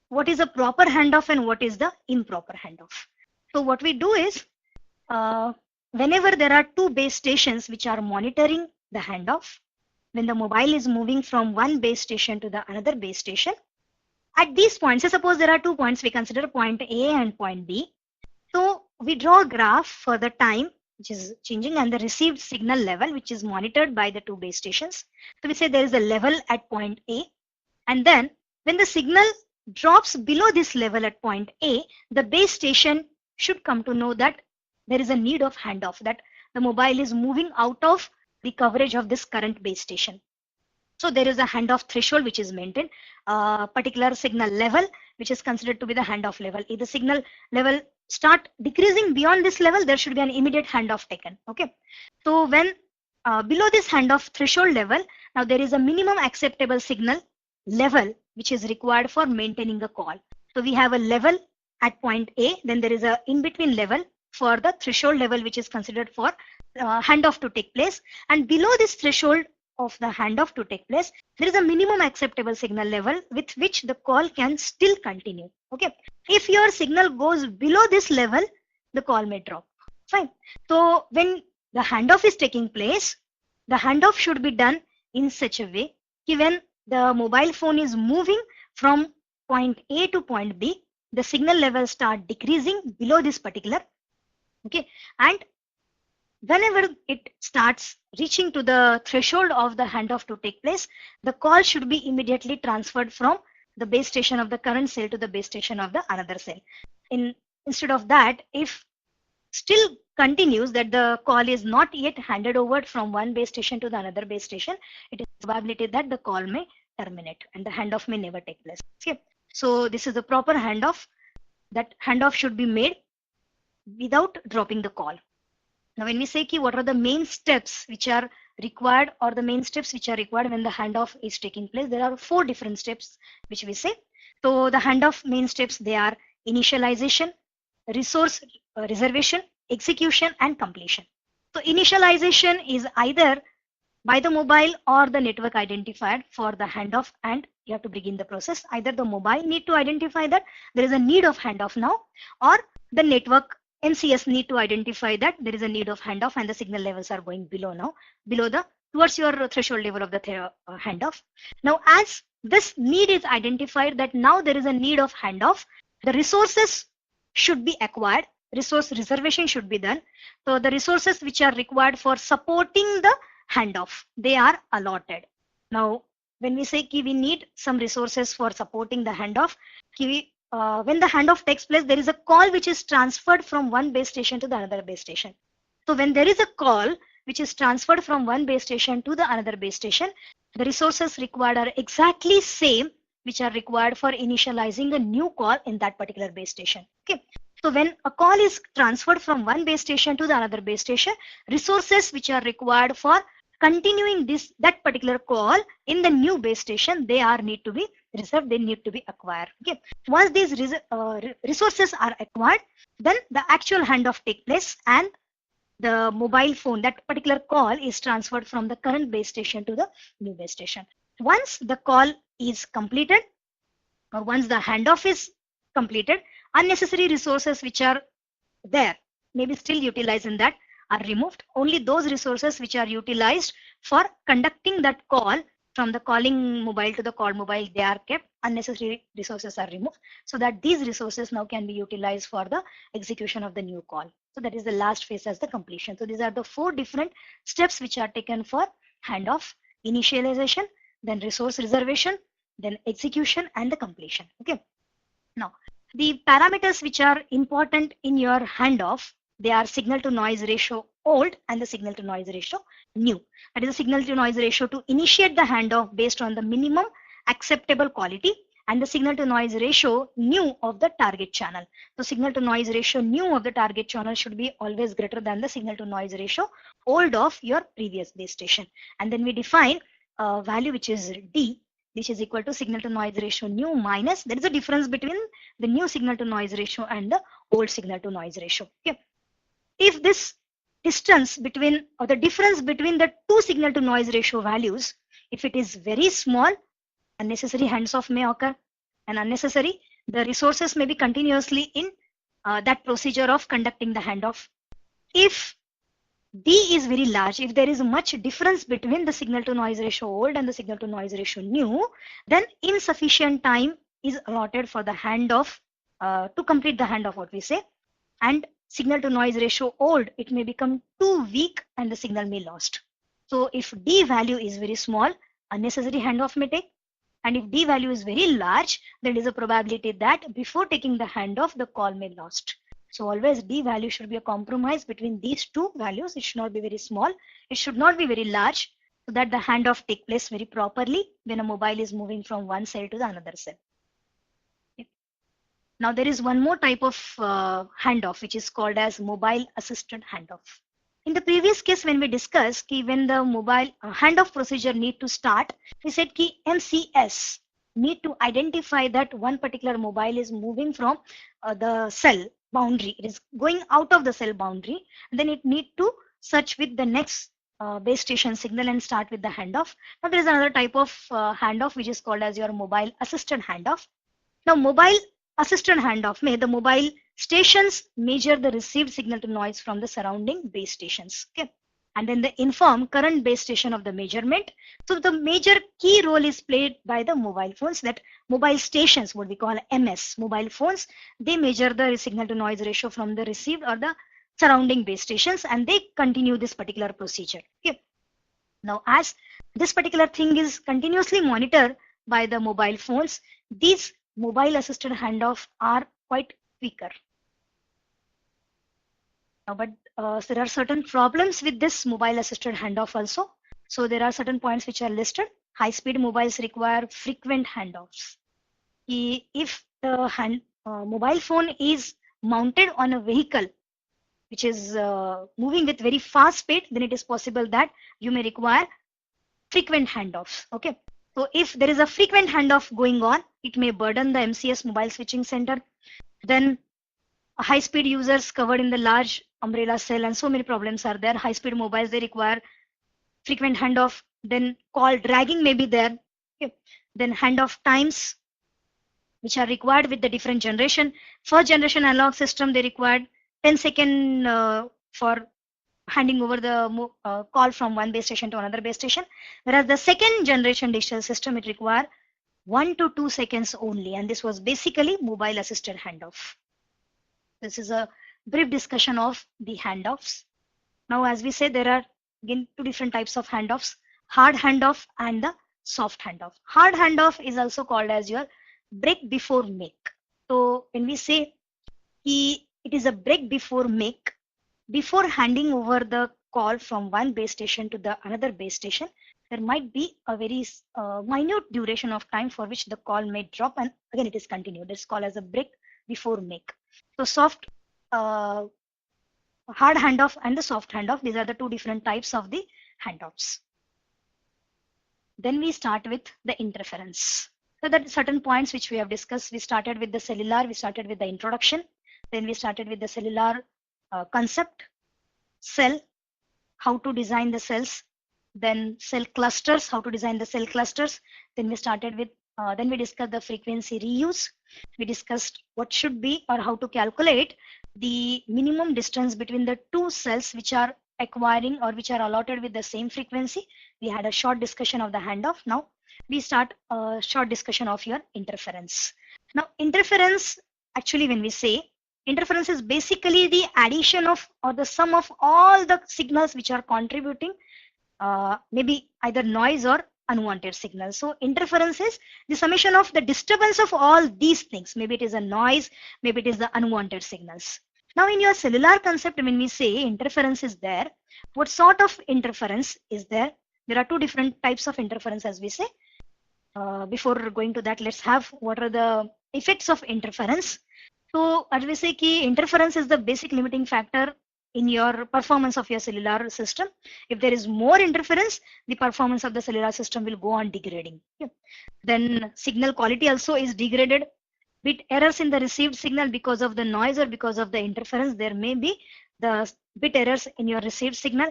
what is a proper handoff and what is the improper handoff. So what we do is whenever there are two base stations which are monitoring the handoff, when the mobile is moving from one base station to the another base station, at these points, suppose there are 2 points, we consider point A and point B. So we draw a graph for the time which is changing and the received signal level which is monitored by the two base stations. So we say there is a level at point A, and then when the signal drops below this level at point A, the base station should come to know that there is a need of handoff, that the mobile is moving out of the coverage of this current base station. So there is a handoff threshold which is maintained, particular signal level which is considered to be the handoff level. If the signal level start decreasing beyond this level, there should be an immediate handoff taken. Okay. So when below this handoff threshold level, now there is a minimum acceptable signal level which is required for maintaining the call. So we have a level at point A, then there is a in-between level for the threshold level which is considered for handoff to take place, and below this threshold of the handoff to take place, there is a minimum acceptable signal level with which the call can still continue. Okay. If your signal goes below this level, the call may drop. Fine. So when the handoff is taking place, the handoff should be done in such a way that when the mobile phone is moving from point A to point B, the signal levels start decreasing below this particular. Okay. And whenever it starts reaching to the threshold of the handoff to take place, the call should be immediately transferred from the base station of the current cell to the base station of the another cell. Instead of that, if still continues that the call is not yet handed over from one base station to the another base station, it is probability that the call may terminate and the handoff may never take place. Okay. So this is the proper handoff. That handoff should be made without dropping the call. Now, when we say what are the main steps which are required, or the main steps which are required when the handoff is taking place, there are 4 different steps which we say. So the handoff main steps, they are initialization, resource reservation, execution, and completion. So initialization is either by the mobile or the network identifier for the handoff, and you have to begin the process. Either the mobile need to identify that there is a need of handoff now, or the network NCS need to identify that there is a need of handoff and the signal levels are going below now, towards your threshold level of the handoff. Now, as this need is identified that now there is a need of handoff, the resources should be acquired, resource reservation should be done. So the resources which are required for supporting the handoff, they are allotted. Now, when we say we need some resources for supporting the handoff, when the handoff takes place, there is a call which is transferred from one base station to the another base station. So when there is a call which is transferred from one base station to the another base station, the resources required are exactly same which are required for initializing a new call in that particular base station. Okay. So when a call is transferred from one base station to the another base station, resources which are required for continuing that particular call in the new base station, they need to be reserved, they need to be acquired. Okay. Once these resources are acquired, then the actual handoff take place and the mobile phone, that particular call is transferred from the current base station to the new base station. Once the call is completed, or once the handoff is completed, unnecessary resources which are there, maybe still utilized in that, are removed. Only those resources which are utilized for conducting that call from the calling mobile to the call mobile, they are kept. Unnecessary resources are removed so that these resources now can be utilized for the execution of the new call. So that is the last phase as the completion. So these are the 4 different steps which are taken for handoff: initialization, then resource reservation, then execution, and the completion. Okay. Now, the parameters which are important in your handoff, they are signal to noise ratio old and the signal to noise ratio new. That is the signal to noise ratio to initiate the handoff based on the minimum acceptable quality, and the signal to noise ratio nu of the target channel. So signal to noise ratio nu of the target channel should be always greater than the signal to noise ratio old of your previous base station. And then we define a value which is D, which is equal to signal to noise ratio nu minus, there is a difference between the new signal to noise ratio and the old signal to noise ratio. Okay. If this distance between, or the difference between the two signal to noise ratio values, if it is very small, unnecessary hands-off may occur, and unnecessary, the resources may be continuously in that procedure of conducting the handoff. If D is very large, if there is much difference between the signal to noise ratio old and the signal to noise ratio new, then insufficient time is allotted for the handoff to complete the handoff, what we say, and signal to noise ratio old, it may become too weak and the signal may lost. So if D value is very small, unnecessary handoff may take, and if D value is very large, there is a probability that before taking the handoff, the call may lost. So always D value should be a compromise between these two values. It should not be very small. It should not be very large, so that the handoff take place very properly when a mobile is moving from one cell to the another cell. Okay. Now there is one more type of handoff, which is called as mobile assisted handoff. In the previous case, when we discussed when the mobile handoff procedure need to start, we said that MCS need to identify that one particular mobile is moving from the cell boundary. It is going out of the cell boundary. And then it need to search with the next base station signal and start with the handoff. Now there is another type of handoff which is called as your mobile assisted handoff. Now mobile assisted handoff may the mobile stations measure the received signal to noise from the surrounding base stations. Okay. And then they inform current base station of the measurement. So the major key role is played by the mobile phones, that mobile stations, what we call MS, mobile phones, they measure the signal to noise ratio from the received or the surrounding base stations, and they continue this particular procedure. Okay. Now as this particular thing is continuously monitored by the mobile phones, these mobile assisted handoff are quite quicker. But there are certain problems with this mobile assisted handoff also. So there are certain points which are listed. High speed mobiles require frequent handoffs. If the mobile phone is mounted on a vehicle which is moving with very fast speed, then it is possible that you may require frequent handoffs. Okay. So if there is a frequent handoff going on, it may burden the MCS mobile switching center. Then high speed users covered in the large umbrella cell, and so many problems are there. High speed mobiles, they require frequent handoff. Then call dragging may be there. Okay. Then handoff times which are required with the different generation. First generation analog system, they required 10 seconds for handing over the call from one base station to another base station. Whereas the second generation digital system, it required 1 to 2 seconds only. And this was basically mobile assisted handoff. This is a brief discussion of the handoffs. Now, as we say, there are again two different types of handoffs, hard handoff and the soft handoff. Hard handoff is also called as your break before make. So when we say it is a break before make, before handing over the call from one base station to the another base station, there might be a very minute duration of time for which the call may drop, and again it is continued. It's called as a break before make. So soft, hard handoff and the soft handoff, these are the two different types of the handoffs. Then we start with the interference. So there are certain points which we have discussed. We started with the cellular, we started with the introduction. Then we started with the cellular concept, cell, how to design the cells, then cell clusters, how to design the cell clusters. Then we started with, then we discussed the frequency reuse. We discussed what should be or how to calculate the minimum distance between the two cells which are acquiring or which are allotted with the same frequency. We had a short discussion of the handoff. Now we start a short discussion of your interference. Now interference, actually when we say interference, is basically the addition of or the sum of all the signals which are contributing maybe either noise or unwanted signals. So interference is the summation of the disturbance of all these things. Maybe it is a noise, maybe it is the unwanted signals. Now in your cellular concept, when we say interference is there, what sort of interference is there? There are two different types of interference, as we say. before going to that, let's have what are the effects of interference. So as we say, key interference is the basic limiting factor in your performance of your cellular system. If there is more interference, the performance of the cellular system will go on degrading. Okay. Then signal quality also is degraded. Bit errors in the received signal because of the noise or because of the interference, there may be the bit errors in your received signal.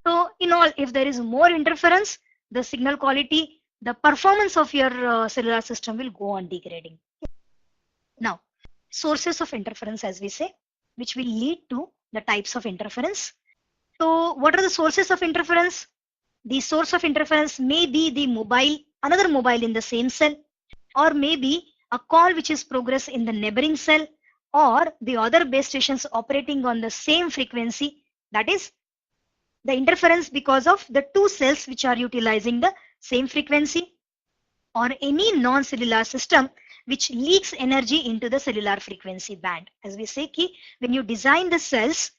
So in all, if there is more interference, the signal quality, the performance of your cellular system will go on degrading. Now, sources of interference, as we say, which will lead to the types of interference. So what are the sources of interference? The source of interference may be the mobile, another mobile in the same cell, or maybe a call which is progress in the neighboring cell, or the other base stations operating on the same frequency. That is the interference because of the two cells which are utilizing the same frequency, or any non-cellular system which leaks energy into the cellular frequency band. As we say, when you design the cells,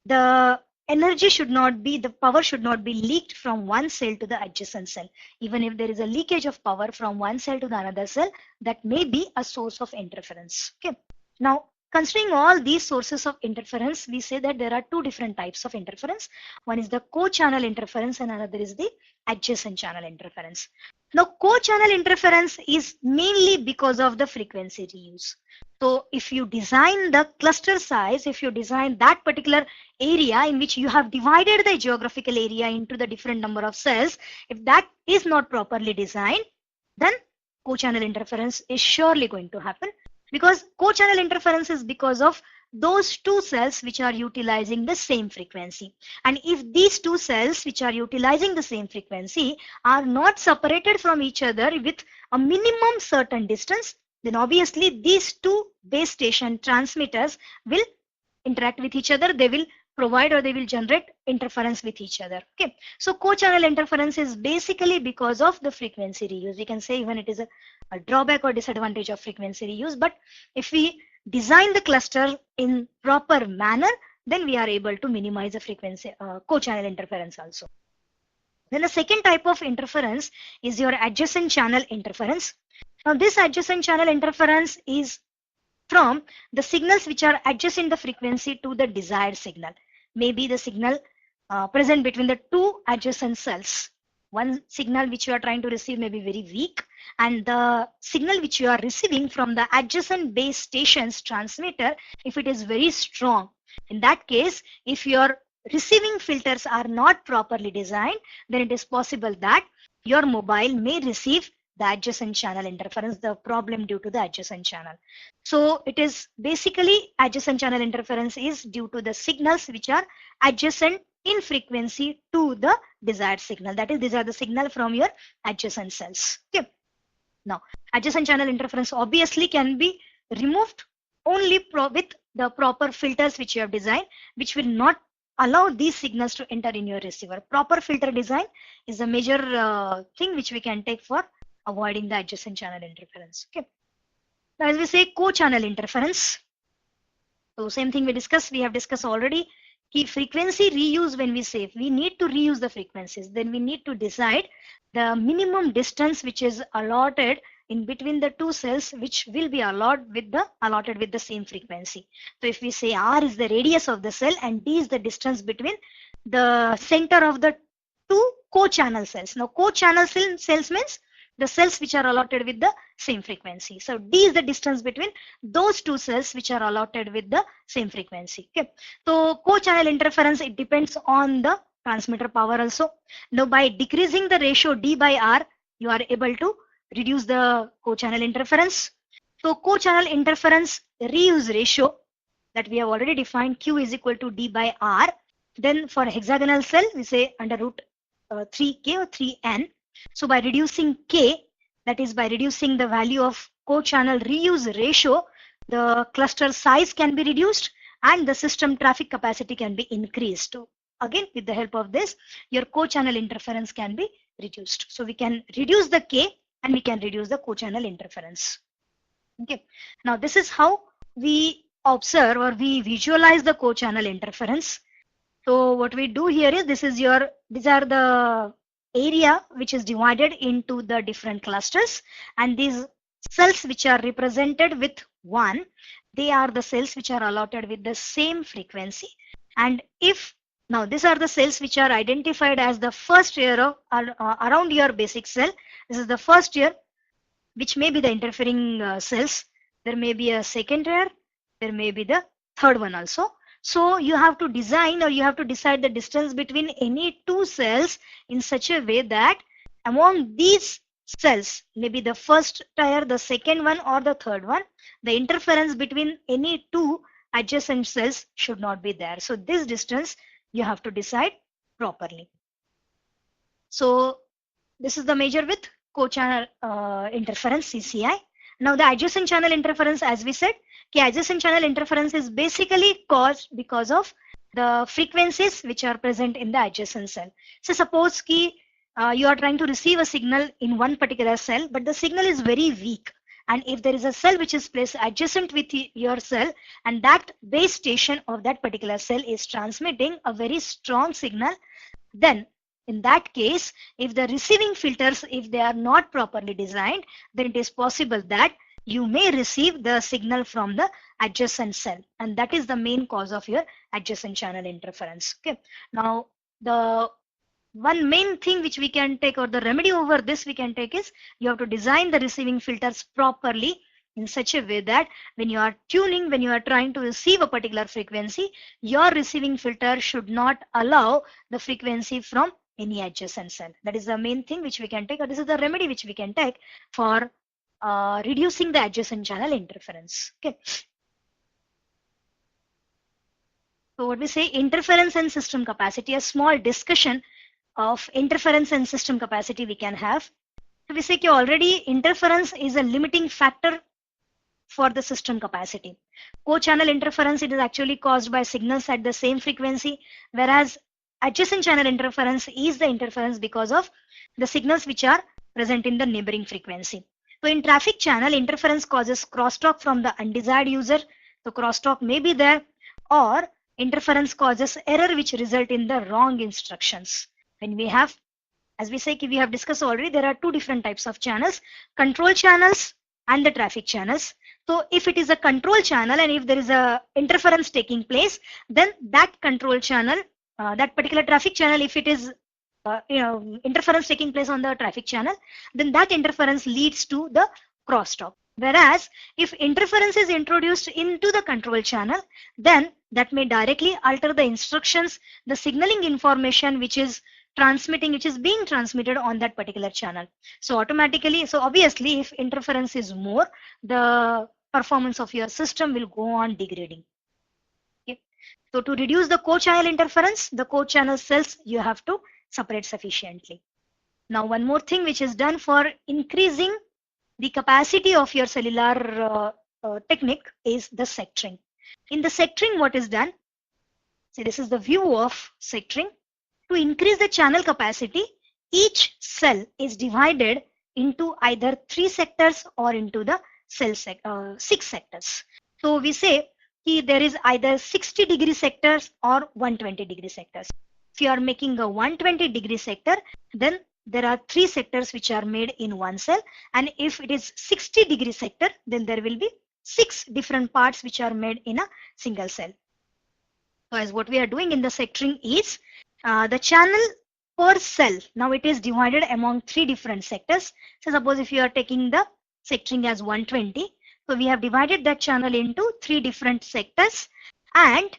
the energy should not be, the power should not be leaked from one cell to the adjacent cell. Even if there is a leakage of power from one cell to the another cell, that may be a source of interference. Okay. Now, considering all these sources of interference, we say that there are two different types of interference. One is the co-channel interference and another is the adjacent channel interference. Now, co-channel interference is mainly because of the frequency reuse. So if you design the cluster size, if you design that particular area in which you have divided the geographical area into the different number of cells, if that is not properly designed, then co-channel interference is surely going to happen, because co-channel interference is because of those two cells which are utilizing the same frequency. And if these two cells which are utilizing the same frequency are not separated from each other with a minimum certain distance, then obviously these two base station transmitters will interact with each other. They will provide or they will generate interference with each other. Okay. So co-channel interference is basically because of the frequency reuse. We can say even it is a drawback or disadvantage of frequency reuse, but if we design the cluster in proper manner, then we are able to minimize the frequency co-channel interference also. Then the second type of interference is your adjacent channel interference. Now this adjacent channel interference is from the signals which are adjacent the frequency to the desired signal. Maybe the signal present between the two adjacent cells. One signal which you are trying to receive may be very weak, and the signal which you are receiving from the adjacent base station's transmitter, if it is very strong. In that case, if your receiving filters are not properly designed, then it is possible that your mobile may receive the adjacent channel interference, the problem due to the adjacent channel. So it is basically adjacent channel interference is due to the signals which are adjacent in frequency to the desired signal. That is, these are the signal from your adjacent cells. Okay. Now, adjacent channel interference obviously can be removed only with the proper filters which you have designed, which will not allow these signals to enter in your receiver. Proper filter design is a major thing which we can take for avoiding the adjacent channel interference. Okay. Now, as we say, co-channel interference. So same thing we have discussed already. Key frequency reuse, when we say we need to reuse the frequencies, then we need to decide the minimum distance which is allotted in between the two cells, which will be allotted with the same frequency. So if we say R is the radius of the cell and D is the distance between the center of the two co-channel cells. Now co-channel cells means the cells which are allotted with the same frequency. So D is the distance between those two cells which are allotted with the same frequency. Okay. So co-channel interference, it depends on the transmitter power also. Now by decreasing the ratio D by R, you are able to reduce the co-channel interference. So co-channel interference reuse ratio that we have already defined, Q is equal to D by R. Then for hexagonal cell, we say under root 3K or 3N. So by reducing K, that is by reducing the value of co-channel reuse ratio, the cluster size can be reduced and the system traffic capacity can be increased. So again, with the help of this, your co-channel interference can be reduced. So we can reduce the K and we can reduce the co-channel interference. Okay. Now this is how we observe or we visualize the co-channel interference. So what we do here is, these are the area which is divided into the different clusters, and these cells which are represented with 1, they are the cells which are allotted with the same frequency. And if now these are the cells which are identified as the first layer of around your basic cell. This is the first layer, which may be the interfering cells. There may be a second layer, there may be the third one also. So you have to design, or you have to decide the distance between any two cells in such a way that among these cells, maybe the first tier, the second one, or the third one, the interference between any two adjacent cells should not be there. So this distance you have to decide properly. So this is the measure with co-channel interference, CCI. Now the adjacent channel interference, as we said, adjacent channel interference is basically caused because of the frequencies which are present in the adjacent cell. So suppose you are trying to receive a signal in one particular cell, but the signal is very weak. And if there is a cell which is placed adjacent with your cell, and that base station of that particular cell is transmitting a very strong signal, then in that case, if the receiving filters, if they are not properly designed, then it is possible that you may receive the signal from the adjacent cell, and that is the main cause of your adjacent channel interference. Okay. Now the one main thing which we can take, or the remedy over this we can take, is you have to design the receiving filters properly in such a way that when you are tuning, when you are trying to receive a particular frequency, your receiving filter should not allow the frequency from any adjacent cell. That is the main thing which we can take, or this is the remedy which we can take for reducing the adjacent channel interference. Okay. So what we say, interference and system capacity, a small discussion of interference and system capacity we can have. So we say already interference is a limiting factor for the system capacity. Co-channel interference, it is actually caused by signals at the same frequency, whereas adjacent channel interference is the interference because of the signals which are present in the neighboring frequency. So in traffic channel, interference causes crosstalk from the undesired user. So crosstalk may be there, or interference causes error which result in the wrong instructions. When we have, as we say, we have discussed already, there are two different types of channels, control channels and the traffic channels. So if it is a control channel and if there is a interference taking place, then that control channel, that particular traffic channel, if it is interference taking place on the traffic channel, then that interference leads to the crosstalk. Whereas if interference is introduced into the control channel, then that may directly alter the instructions, the signaling information which is being transmitted on that particular channel. So automatically, so obviously if interference is more, the performance of your system will go on degrading. Okay. So to reduce the co-channel interference, the co-channel cells you have to separate sufficiently. Now one more thing which is done for increasing the capacity of your cellular technique is the sectoring. In the sectoring, what is done? See, this is the view of sectoring. To increase the channel capacity, each cell is divided into either 3 sectors or into the 6 sectors. So we say there is either 60-degree sectors or 120-degree sectors. If you are making a 120-degree sector, then there are 3 sectors which are made in one cell, and if it is 60-degree sector, then there will be 6 different parts which are made in a single cell. So as what we are doing in the sectoring is the channel per cell, now it is divided among 3 different sectors. So suppose if you are taking the sectoring as 120, so we have divided that channel into 3 different sectors, and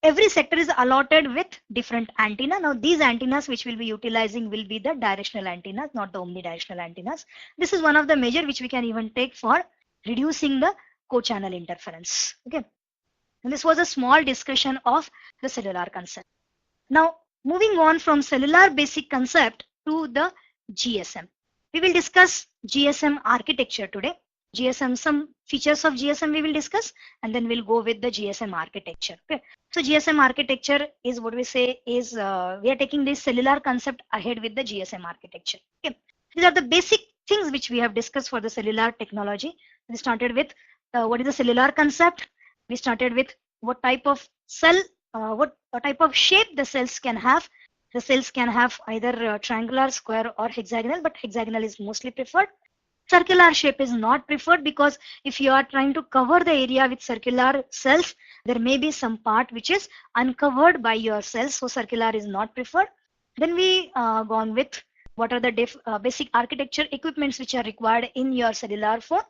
every sector is allotted with different antenna. Now these antennas which we'll be utilizing will be the directional antennas, not the omnidirectional antennas. This is one of the measure which we can even take for reducing the co-channel interference. Okay. And this was a small discussion of the cellular concept. Now moving on from cellular basic concept to the GSM. We will discuss GSM architecture today. GSM, some features of GSM we will discuss, and then we'll go with the GSM architecture. Okay. So GSM architecture is what we say is we are taking this cellular concept ahead with the GSM architecture. Okay. These are the basic things which we have discussed for the cellular technology. We started with what is the cellular concept. We started with what type of cell, what type of shape the cells can have. The cells can have either triangular, square, or hexagonal, but hexagonal is mostly preferred. Circular shape is not preferred because if you are trying to cover the area with circular cells, there may be some part which is uncovered by your cells, so circular is not preferred. Then we gone with what are the basic architecture equipments which are required in your cellular phone.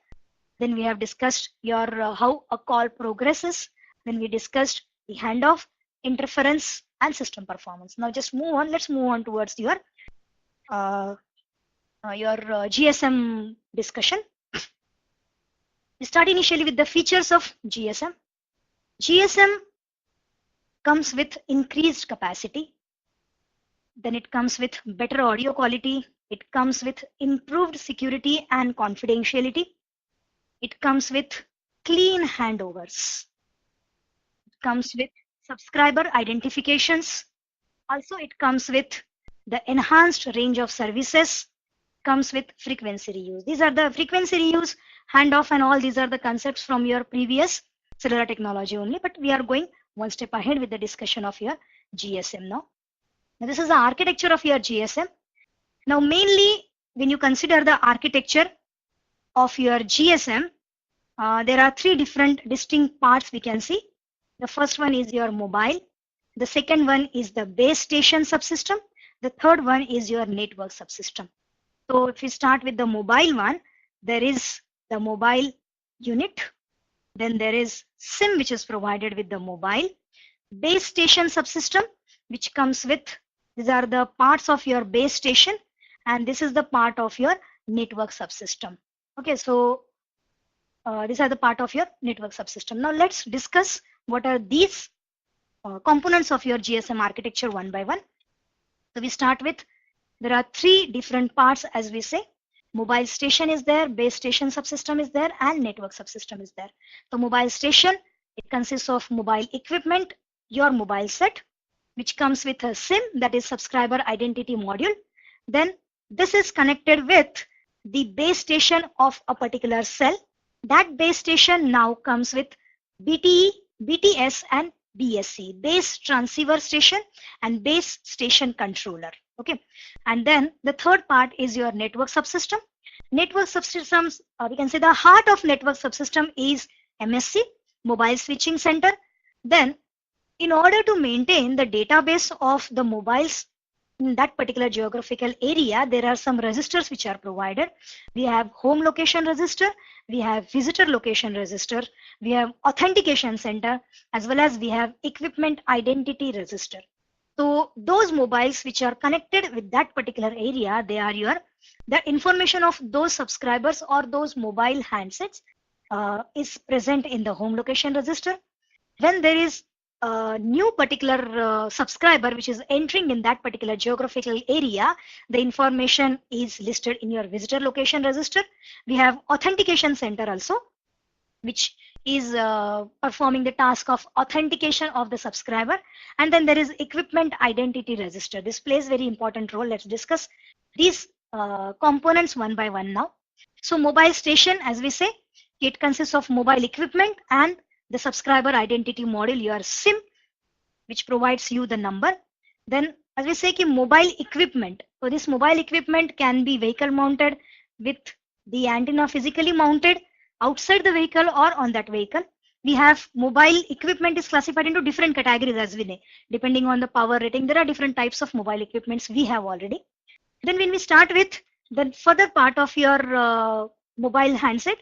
Then we have discussed your how a call progresses. Then we discussed the handoff, interference, and system performance. Now just move on. Let's move on towards your GSM discussion. We start initially with the features of GSM. GSM comes with increased capacity. Then it comes with better audio quality. It comes with improved security and confidentiality. It comes with clean handovers. It comes with subscriber identifications. Also, it comes with the enhanced range of services. Comes with frequency reuse. These are the frequency reuse, handoff, and all these are the concepts from your previous cellular technology only, but we are going one step ahead with the discussion of your GSM now. Now this is the architecture of your GSM. Now mainly when you consider the architecture of your GSM, there are three different distinct parts we can see. The first one is your mobile. The second one is the base station subsystem. The third one is your network subsystem. So if we start with the mobile one, there is the mobile unit. Then there is SIM which is provided with the mobile. Base station subsystem which comes with, these are the parts of your base station, and this is the part of your network subsystem. Okay, so these are the part of your network subsystem. Now let's discuss what are these components of your GSM architecture one by one. So we start with, there are three different parts as we say. Mobile station is there, base station subsystem is there, and network subsystem is there. So mobile station, it consists of mobile equipment, your mobile set, which comes with a SIM, that is subscriber identity module. Then this is connected with the base station of a particular cell. That base station now comes with BTE, BTS, and BSC, base transceiver station and base station controller. Okay, and then the third part is your network subsystem. Network subsystems, we can say the heart of network subsystem is MSC, mobile switching center. Then in order to maintain the database of the mobiles in that particular geographical area, there are some registers which are provided. We have home location register, we have visitor location register, we have authentication center, as well as we have equipment identity register. So those mobiles which are connected with that particular area, they are your, the information of those subscribers or those mobile handsets is present in the home location register. When there is a new particular subscriber which is entering in that particular geographical area, the information is listed in your visitor location register. We have authentication center also, which is performing the task of authentication of the subscriber. And then there is equipment identity register. This plays very important role. Let's discuss these components one by one now. So mobile station, as we say, it consists of mobile equipment and the subscriber identity module, your SIM, which provides you the number. Then as we say, mobile equipment. So this mobile equipment can be vehicle mounted with the antenna physically mounted outside the vehicle or on that vehicle. We have mobile equipment is classified into different categories as we know. Depending on the power rating, there are different types of mobile equipments we have already. Then when we start with the further part of your mobile handset,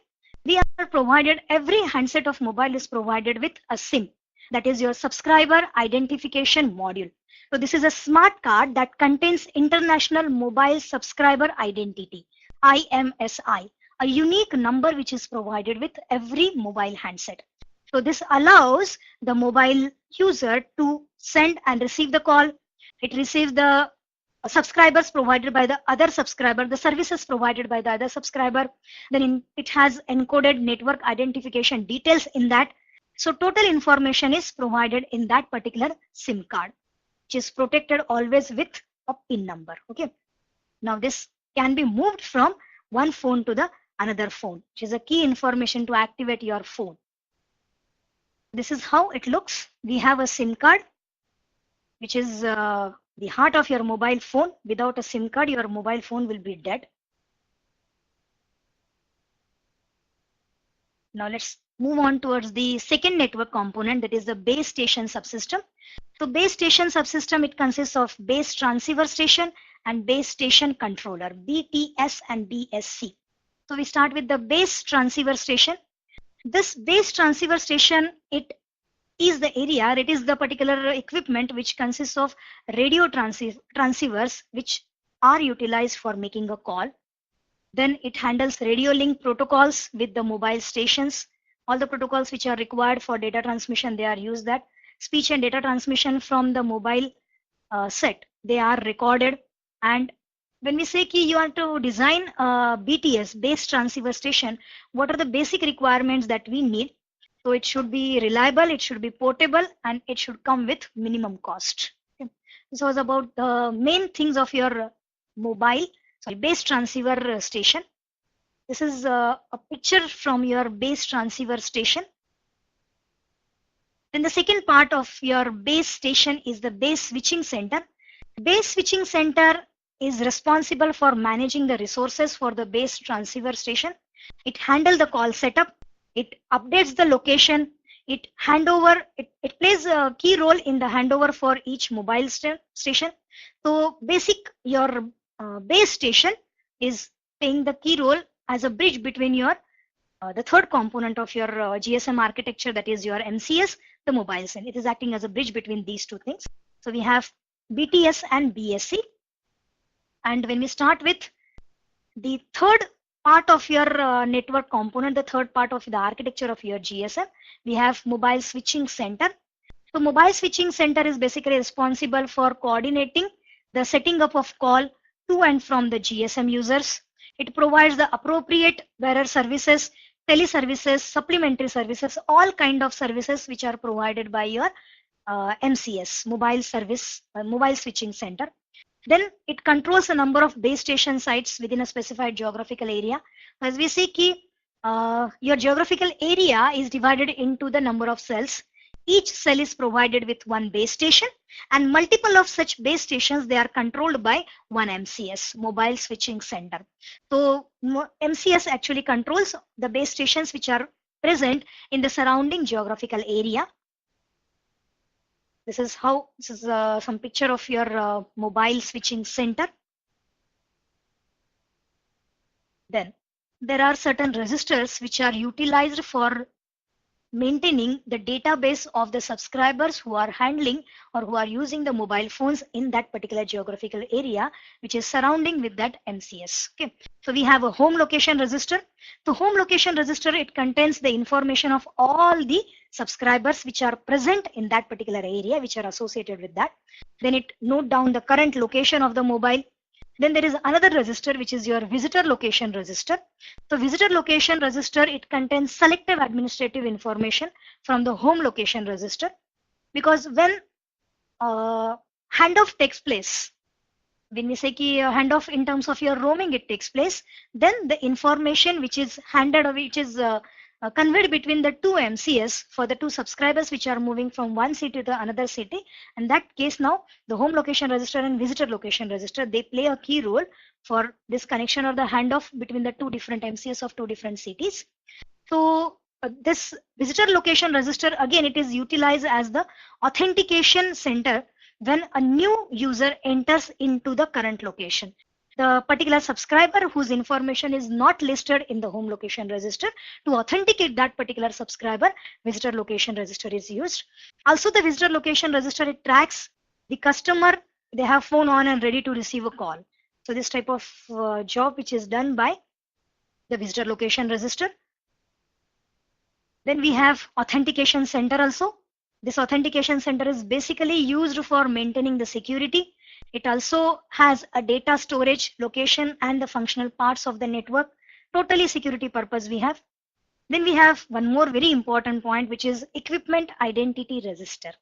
we are provided, every handset of mobile is provided with a SIM, that is your subscriber identification module. So this is a smart card that contains International Mobile Subscriber Identity, IMSI, a unique number which is provided with every mobile handset. So this allows the mobile user to send and receive the call. It receives the subscribers provided by the other subscriber, the services provided by the other subscriber. Then it has encoded network identification details in that. So total information is provided in that particular SIM card, which is protected always with a PIN number. Okay. Now this can be moved from one phone to the another phone, which is a key information to activate your phone. This is how it looks. We have a SIM card, which is the heart of your mobile phone. Without a SIM card, your mobile phone will be dead. Now let's move on towards the second network component, that is the base station subsystem. So base station subsystem, it consists of base transceiver station and base station controller, BTS and BSC. So we start with the base transceiver station. This base transceiver station, it is the area, it is the particular equipment which consists of radio transceivers which are utilized for making a call. Then it handles radio link protocols with the mobile stations. All the protocols which are required for data transmission, they are used. That speech and data transmission from the mobile set, they are recorded. And when we say you want to design a BTS, base transceiver station, what are the basic requirements that we need? So it should be reliable, it should be portable, and it should come with minimum cost. Okay. This was about the main things of your base transceiver station. This is a picture from your base transceiver station. Then the second part of your base station is the base switching center. Base switching center is responsible for managing the resources for the base transceiver station. It handles the call setup. It updates the location. It plays a key role in the handover for each mobile station. So your base station is playing the key role as a bridge between your the third component of your GSM architecture, that is your MCS, the mobile SIM. It is acting as a bridge between these two things. So we have BTS and BSC. And when we start with the third part of your network component, the third part of the architecture of your GSM, we have mobile switching center. So mobile switching center is basically responsible for coordinating the setting up of call to and from the GSM users. It provides the appropriate bearer services, teleservices, supplementary services, all kind of services which are provided by your MCS, mobile switching center. Then it controls a number of base station sites within a specified geographical area. As we see, your geographical area is divided into the number of cells. Each cell is provided with one base station, and multiple of such base stations, they are controlled by one MCS, mobile switching center. So MCS actually controls the base stations which are present in the surrounding geographical area. This is some picture of your mobile switching center. Then there are certain registers which are utilized for maintaining the database of the subscribers who are handling or who are using the mobile phones in that particular geographical area which is surrounding with that MCS. Okay. So we have a home location register. The home location register, it contains the information of all the subscribers which are present in that particular area, which are associated with that. Then it note down the current location of the mobile. Then there is another register which is your visitor location register. So visitor location register, it contains selective administrative information from the home location register, because when handoff takes place, when we say handoff in terms of your roaming, it takes place, then the information which is handed or which is conveyed between the two MCS for the two subscribers which are moving from one city to another city. In that case, now the home location register and visitor location register, they play a key role for this connection or the handoff between the two different MCS of two different cities. So this visitor location register, again, it is utilized as the authentication center when a new user enters into the current location. The particular subscriber whose information is not listed in the home location register, to authenticate that particular subscriber, visitor location register is used. Also, the visitor location register, it tracks the customer, they have phone on and ready to receive a call. So this type of job which is done by the visitor location register. Then we have authentication center also. This authentication center is basically used for maintaining the security. It also has a data storage location and the functional parts of the network. Totally security purpose we have. Then we have one more very important point, which is equipment identity register.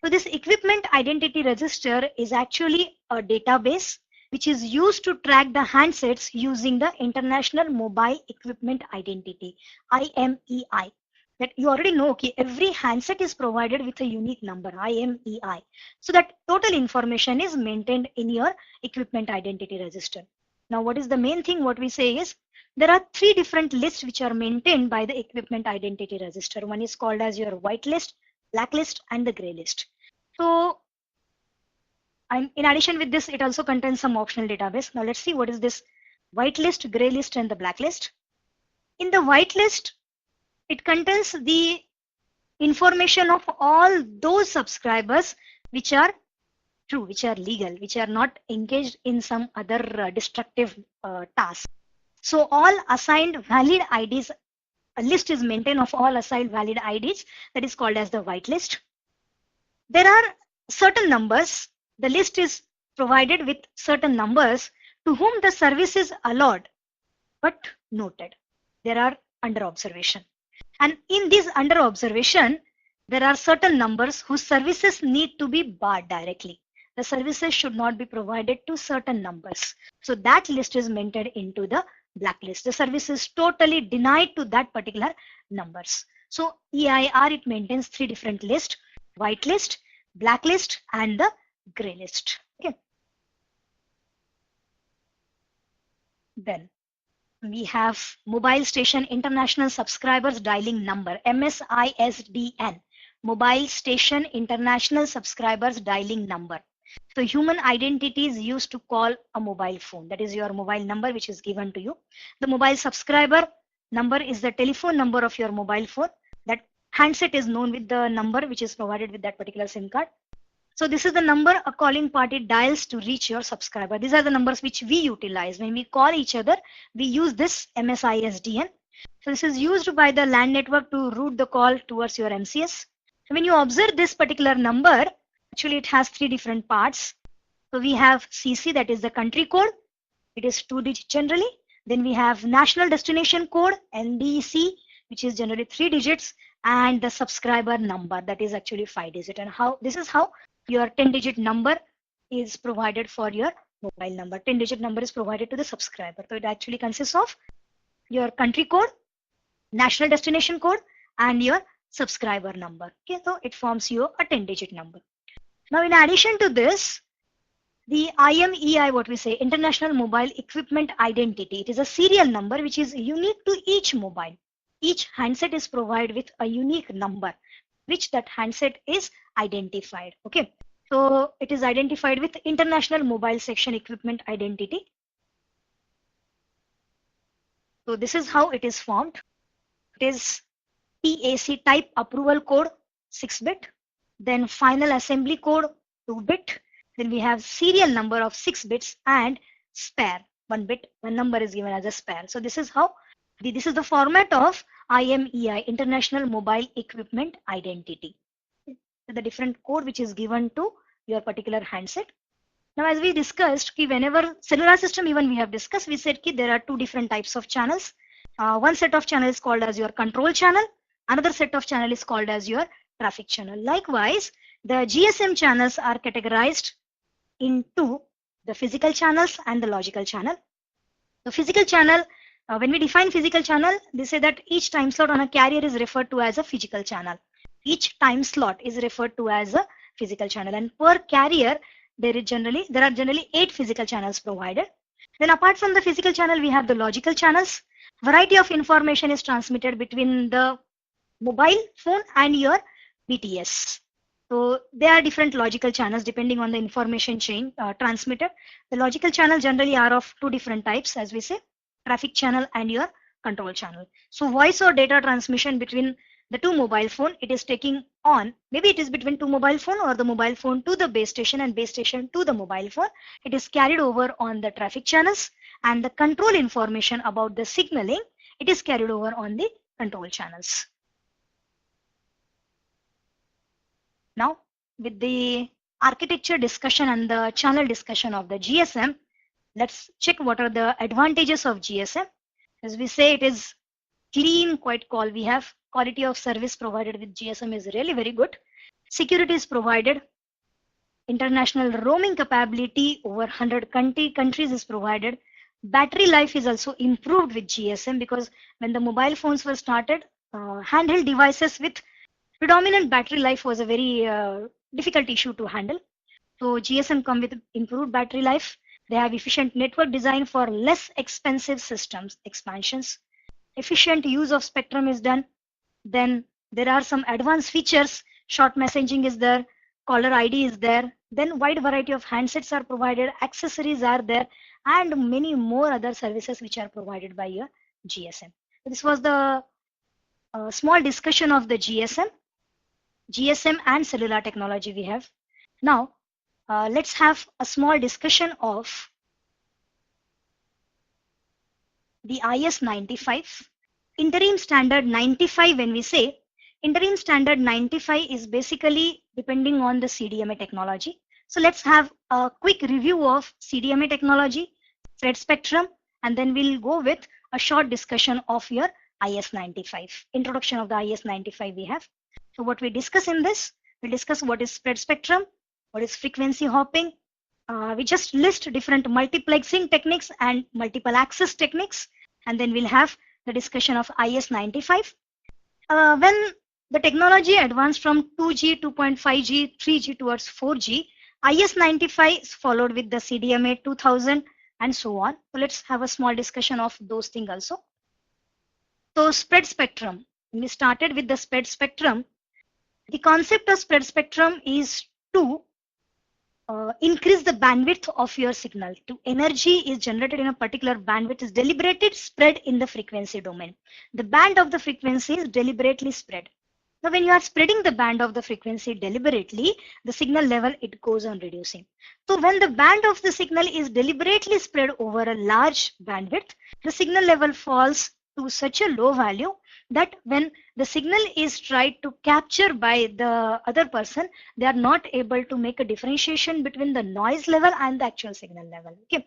So this equipment identity register is actually a database which is used to track the handsets using the International Mobile Equipment Identity, IMEI. that you already know, okay, every handset is provided with a unique number, IMEI. So that total information is maintained in your equipment identity register. Now, what is the main thing? What we say is there are three different lists which are maintained by the equipment identity register. One is called as your white list, black list, and the gray list. So in addition with this, it also contains some optional database. Now let's see what is this white list, gray list, and the black list. In the white list, it contains the information of all those subscribers which are true, which are legal, which are not engaged in some other destructive task. So all assigned valid IDs, a list is maintained of all assigned valid IDs, that is called as the white list. There are certain numbers, the list is provided with certain numbers to whom the service is allowed but noted. There are under observation. And in this under observation, there are certain numbers whose services need to be barred directly. The services should not be provided to certain numbers. So that list is maintained into the blacklist. The service is totally denied to that particular numbers. So EIR, it maintains three different lists: white list, black list, and the gray list. Okay. Then we have mobile station international subscribers dialing number, MSISDN, mobile station international subscribers dialing number. So human identity is used to call a mobile phone. That is your mobile number which is given to you. The mobile subscriber number is the telephone number of your mobile phone. That handset is known with the number which is provided with that particular SIM card. So this is the number a calling party dials to reach your subscriber. These are the numbers which we utilize. When we call each other, we use this MSISDN. So this is used by the LAN network to route the call towards your MCS. So when you observe this particular number, actually it has three different parts. So we have CC, that is the country code. It is 2-digit generally. Then we have national destination code, NDC, which is generally 3 digits, and the subscriber number, that is actually 5 digits. And this is how your 10-digit number is provided for your mobile number. 10-digit number is provided to the subscriber. So it actually consists of your country code, national destination code, and your subscriber number. Okay, so it forms you a 10-digit number. Now, in addition to this, the IMEI, what we say, International Mobile Equipment Identity, it is a serial number which is unique to each mobile. Each handset is provided with a unique number, which that handset is identified. Okay, so it is identified with International Mobile Section Equipment Identity. So this is how it is formed. It is PAC type approval code 6-bit, then final assembly code 2-bit, then we have serial number of 6 bits and spare 1 bit. One number is given as a spare. So this is how this is the format of IMEI, International Mobile Equipment Identity. The different code which is given to your particular handset. Now, as we discussed, whenever cellular system even we have discussed, we said there are two different types of channels. One set of channel is called as your control channel. Another set of channel is called as your traffic channel. Likewise, the GSM channels are categorized into the physical channels and the logical channel. The physical channel, when we define physical channel, they say that each time slot on a carrier is referred to as a physical channel. Each time slot is referred to as a physical channel, and per carrier there are generally 8 physical channels provided. Then apart from the physical channel, we have the logical channels. Variety of information is transmitted between the mobile phone and your BTS. So there are different logical channels depending on the information chain transmitted. The logical channel generally are of 2 different types, as we say, traffic channel and your control channel. So voice or data transmission between the 2 mobile phone, it is taking on, maybe it is between 2 mobile phone or the mobile phone to the base station and base station to the mobile phone. It is carried over on the traffic channels, and the control information about the signaling, it is carried over on the control channels. Now, with the architecture discussion and the channel discussion of the GSM, let's check what are the advantages of GSM. As we say, it is clean, quite call. We have quality of service provided with GSM is really very good. Security is provided. International roaming capability over 100 countries is provided. Battery life is also improved with GSM, because when the mobile phones were started, handheld devices with predominant battery life was a very difficult issue to handle. So GSM come with improved battery life. They have efficient network design for less expensive systems expansions. Efficient use of spectrum is done. Then there are some advanced features. Short messaging is there. Caller ID is there. Then wide variety of handsets are provided. Accessories are there, and many more other services which are provided by your GSM. This was the small discussion of the GSM and cellular technology we have. Now, let's have a small discussion of the IS 95. Interim standard 95, when we say interim standard 95 is basically depending on the CDMA technology. So let's have a quick review of CDMA technology, spread spectrum, and then we'll go with a short discussion of your IS 95. Introduction of the IS 95 we have. So what we discuss in this, we'll discuss what is spread spectrum, what is frequency hopping. We just list different multiplexing techniques and multiple access techniques, and then we'll have the discussion of IS 95. When the technology advanced from 2G, 2.5G, 3G towards 4G, IS 95 is followed with the CDMA 2000 and so on. So let's have a small discussion of those things also. So spread spectrum, when we started with the spread spectrum, the concept of spread spectrum is to increase the bandwidth of your signal. To energy is generated in a particular bandwidth is deliberated spread in the frequency domain. The band of the frequency is deliberately spread. Now when you are spreading the band of the frequency deliberately, the signal level, it goes on reducing. So when the band of the signal is deliberately spread over a large bandwidth, the signal level falls to such a low value that when the signal is tried to capture by the other person, they are not able to make a differentiation between the noise level and the actual signal level. Okay,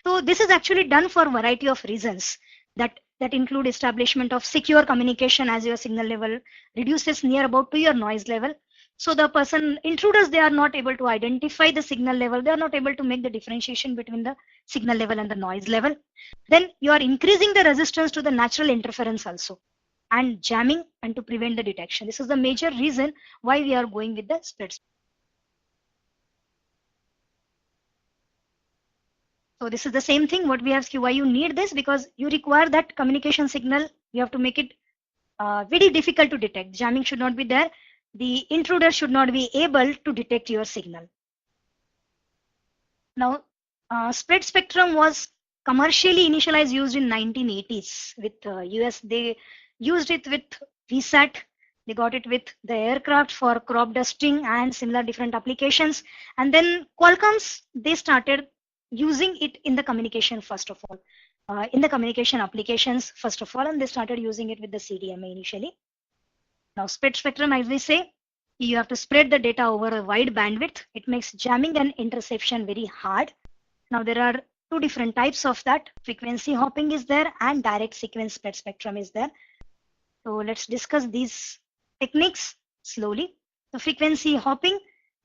so this is actually done for a variety of reasons that include establishment of secure communication as your signal level reduces near about to your noise level. So the intruders, they are not able to identify the signal level. They are not able to make the differentiation between the signal level and the noise level. Then you are increasing the resistance to the natural interference also, and jamming, and to prevent the detection. This is the major reason why we are going with the spread. So this is the same thing what we have. Why you need this? Because you require that communication signal. You have to make it very difficult to detect. Jamming should not be there. The intruder should not be able to detect your signal. Now, spread spectrum was commercially initialized, used in 1980s with US. They used it with VSAT. They got it with the aircraft for crop dusting and similar different applications. And then Qualcomm's, they started using it in the communication first of all, in the communication applications first of all, and they started using it with the CDMA initially. Now spread spectrum, as we say, you have to spread the data over a wide bandwidth. It makes jamming and interception very hard. Now there are two different types of that. Frequency hopping is there and direct sequence spread spectrum is there. So let's discuss these techniques slowly. The frequency hopping,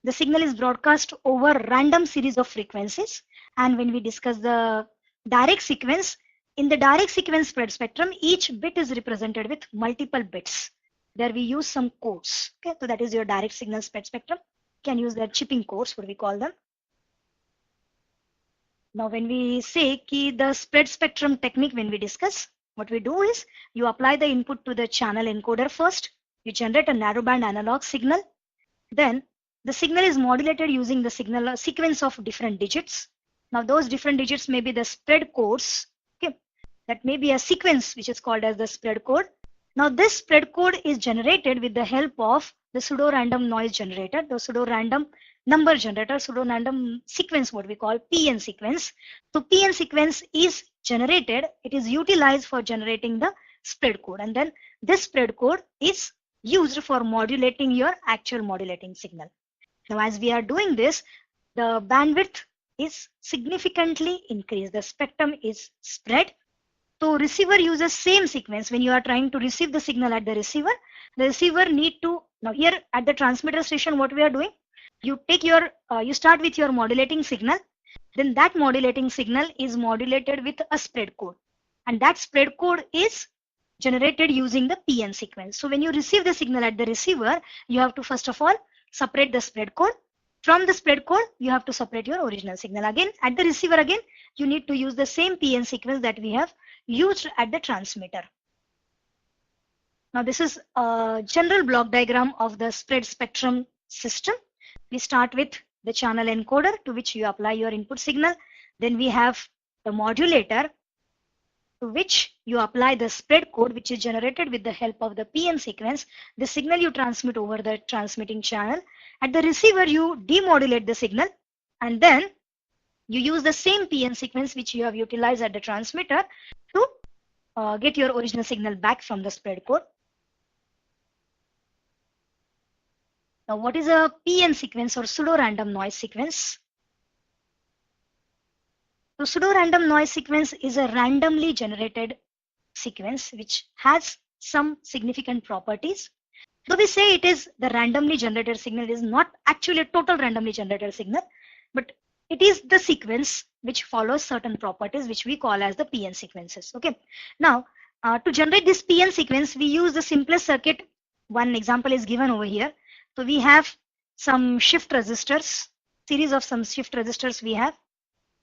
the signal is broadcast over random series of frequencies. And when we discuss the direct sequence, in the direct sequence spread spectrum, each bit is represented with multiple bits. There we use some codes. Okay, so that is your direct signal spread spectrum. You can use their chipping codes, what we call them. Now when we say the spread spectrum technique, when we discuss, what we do is you apply the input to the channel encoder first. You generate a narrowband analog signal. Then the signal is modulated using the signal sequence of different digits. Now those different digits may be the spread codes. Okay, that may be a sequence which is called as the spread code. Now this spread code is generated with the help of the pseudo-random noise generator, the pseudo-random number generator, pseudo-random sequence, what we call PN sequence. So PN sequence is generated, it is utilized for generating the spread code, and then this spread code is used for modulating your actual modulating signal. Now as we are doing this, the bandwidth is significantly increased, the spectrum is spread. So receiver uses same sequence. When you are trying to receive the signal at the receiver need to, now here at the transmitter station, what we are doing, you take your, you start with your modulating signal, then that modulating signal is modulated with a spread code, and that spread code is generated using the PN sequence. So when you receive the signal at the receiver, you have to first of all separate the spread code. From the spread code, you have to separate your original signal. Again, at the receiver again, you need to use the same PN sequence that we have used at the transmitter. Now this is a general block diagram of the spread spectrum system. We start with the channel encoder to which you apply your input signal. Then we have the modulator to which you apply the spread code, which is generated with the help of the PN sequence. The signal you transmit over the transmitting channel. At the receiver, you demodulate the signal, and then you use the same PN sequence which you have utilized at the transmitter to get your original signal back from the spread code. Now, what is a PN sequence or pseudo-random noise sequence? So pseudo-random noise sequence is a randomly generated sequence which has some significant properties. So we say it is the randomly generated signal. It is not actually a total randomly generated signal, but it is the sequence which follows certain properties which we call as the PN sequences. Okay. Now, to generate this PN sequence, we use the simplest circuit. One example is given over here. So we have some shift resistors, series of some shift resistors we have,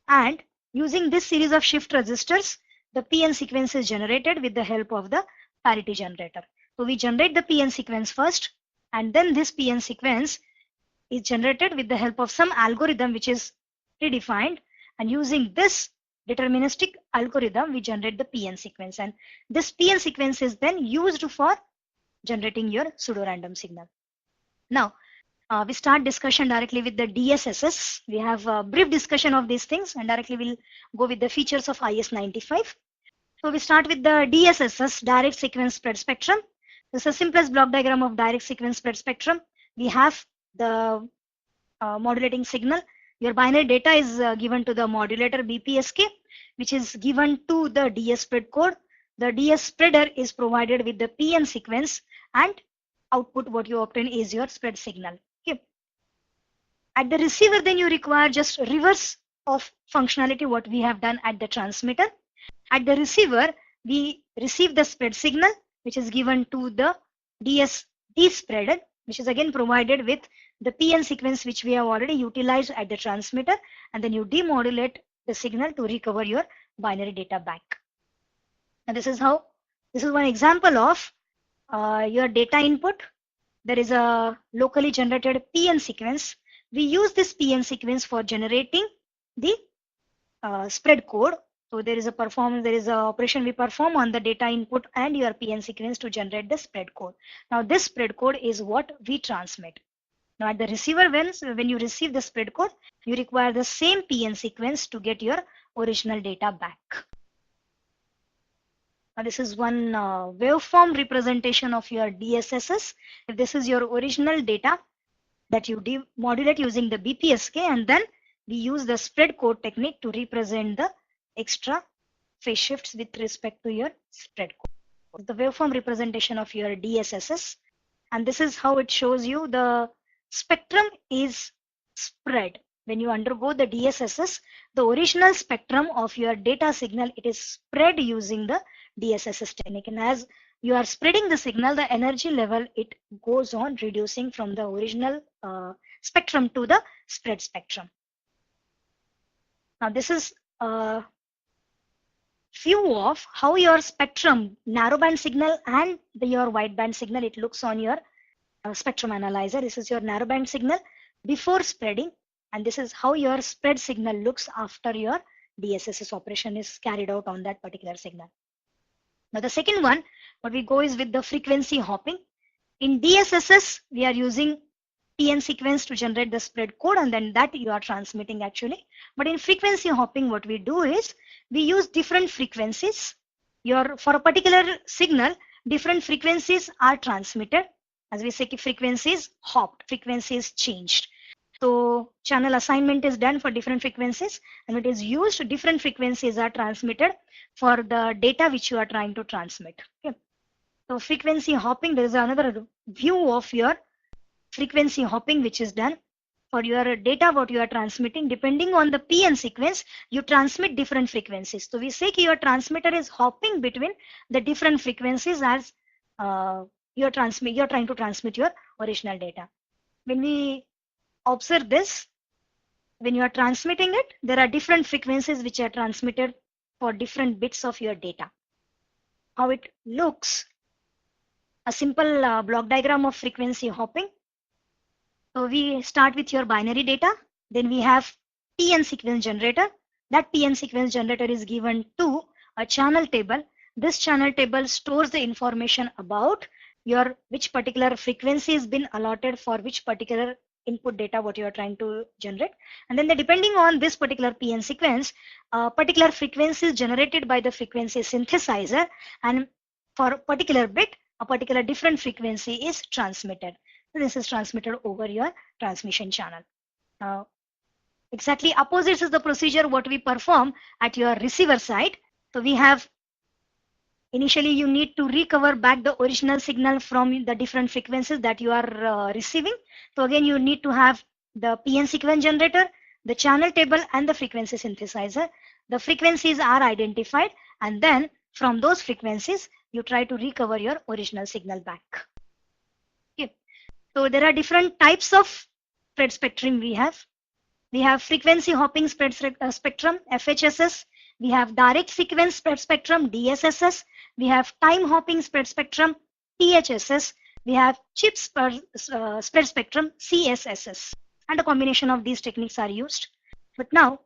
and using this series of shift resistors, the PN sequence is generated with the help of the parity generator. So we generate the PN sequence first, and then this PN sequence is generated with the help of some algorithm which is predefined, and using this deterministic algorithm, we generate the PN sequence, and this PN sequence is then used for generating your pseudo-random signal. Now, we start discussion directly with the DSSS. We have a brief discussion of these things, and directly we'll go with the features of IS-95. So we start with the DSSS, direct sequence spread spectrum. This is the simplest block diagram of direct sequence spread spectrum. We have the modulating signal. Your binary data is given to the modulator BPSK, which is given to the DS spread code. The DS spreader is provided with the PN sequence, and output what you obtain is your spread signal. Okay. At the receiver, then you require just reverse of functionality what we have done at the transmitter. At the receiver, we receive the spread signal, which is given to the DS spreader, which is again provided with the PN sequence which we have already utilized at the transmitter, and then you demodulate the signal to recover your binary data back. And this is one example of your data input. There is a locally generated PN sequence. We use this PN sequence for generating the spread code. So there is a operation we perform on the data input and your PN sequence to generate the spread code. Now this spread code is what we transmit. Now at the receiver, when you receive the spread code, you require the same PN sequence to get your original data back. Now this is one waveform representation of your DSSS. If this is your original data that you demodulate using the BPSK, and then we use the spread code technique to represent the extra phase shifts with respect to your spread code. The waveform representation of your DSSS, and this is how it shows you the spectrum is spread. When you undergo the DSSS, the original spectrum of your data signal, it is spread using the DSSS technique, and as you are spreading the signal, the energy level, it goes on reducing from the original spectrum to the spread spectrum. Now this is a view of how your spectrum, narrowband signal and your wideband signal, it looks on your spectrum analyzer. This is your narrowband signal before spreading, and this is how your spread signal looks after your DSSS operation is carried out on that particular signal. Now the second one, what we go is with the frequency hopping. In DSSS, we are using PN sequence to generate the spread code, and then that you are transmitting actually. But in frequency hopping, what we do is we use different frequencies. For a particular signal, different frequencies are transmitted. As we say, frequencies hopped, frequencies changed. So channel assignment is done for different frequencies, and it is used, different frequencies are transmitted for the data which you are trying to transmit. Okay. So frequency hopping, there is another view of your frequency hopping which is done. for your data what you are transmitting, depending on the PN sequence, you transmit different frequencies. So we say that your transmitter is hopping between the different frequencies as you're trying to transmit your original data. When we observe this, when you are transmitting it, there are different frequencies which are transmitted for different bits of your data. How it looks, a simple block diagram of frequency hopping. So we start with your binary data, then we have PN sequence generator. That PN sequence generator is given to a channel table. This channel table stores the information about your which particular frequency has been allotted for which particular input data what you are trying to generate. And then depending on this particular PN sequence, particular frequency is generated by the frequency synthesizer, and for a particular bit, a particular different frequency is transmitted. This is transmitted over your transmission channel. Exactly opposite is the procedure what we perform at your receiver side. So we have initially you need to recover back the original signal from the different frequencies that you are receiving. So again you need to have the PN sequence generator, the channel table, and the frequency synthesizer. The frequencies are identified, and then from those frequencies you try to recover your original signal back. Okay. So there are different types of spread spectrum we have. We have frequency hopping spread spectrum, FHSS. We have direct sequence spread spectrum, DSSS. We have time hopping spread spectrum, THSS. We have chip spread spectrum, CSSS. And a combination of these techniques are used. But now,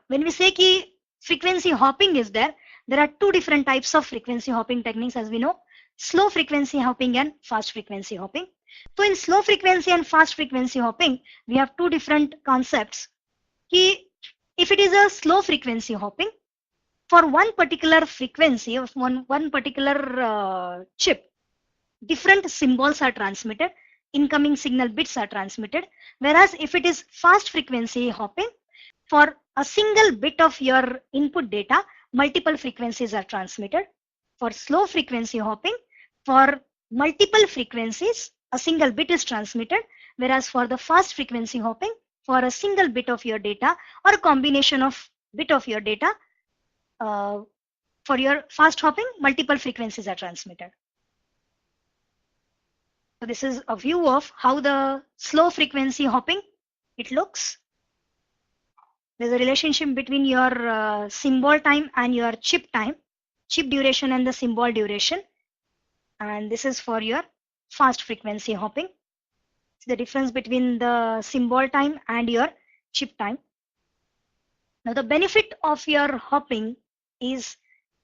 when we say that frequency hopping is there are two different types of frequency hopping techniques, as we know: slow frequency hopping and fast frequency hopping. So in slow frequency and fast frequency hopping, we have two different concepts. If it is a slow frequency hopping, for one particular frequency of one particular chip, different symbols are transmitted, incoming signal bits are transmitted. Whereas if it is fast frequency hopping, for a single bit of your input data, multiple frequencies are transmitted. For slow frequency hopping, for multiple frequencies, a single bit is transmitted. Whereas for the fast frequency hopping, for a single bit of your data or a combination of bit of your data, for your fast hopping, multiple frequencies are transmitted. So this is a view of how the slow frequency hopping it looks. There's a relationship between your symbol time and your chip time, chip duration and the symbol duration. And this is for your fast frequency hopping. It's the difference between the symbol time and your chip time. Now the benefit of your hopping is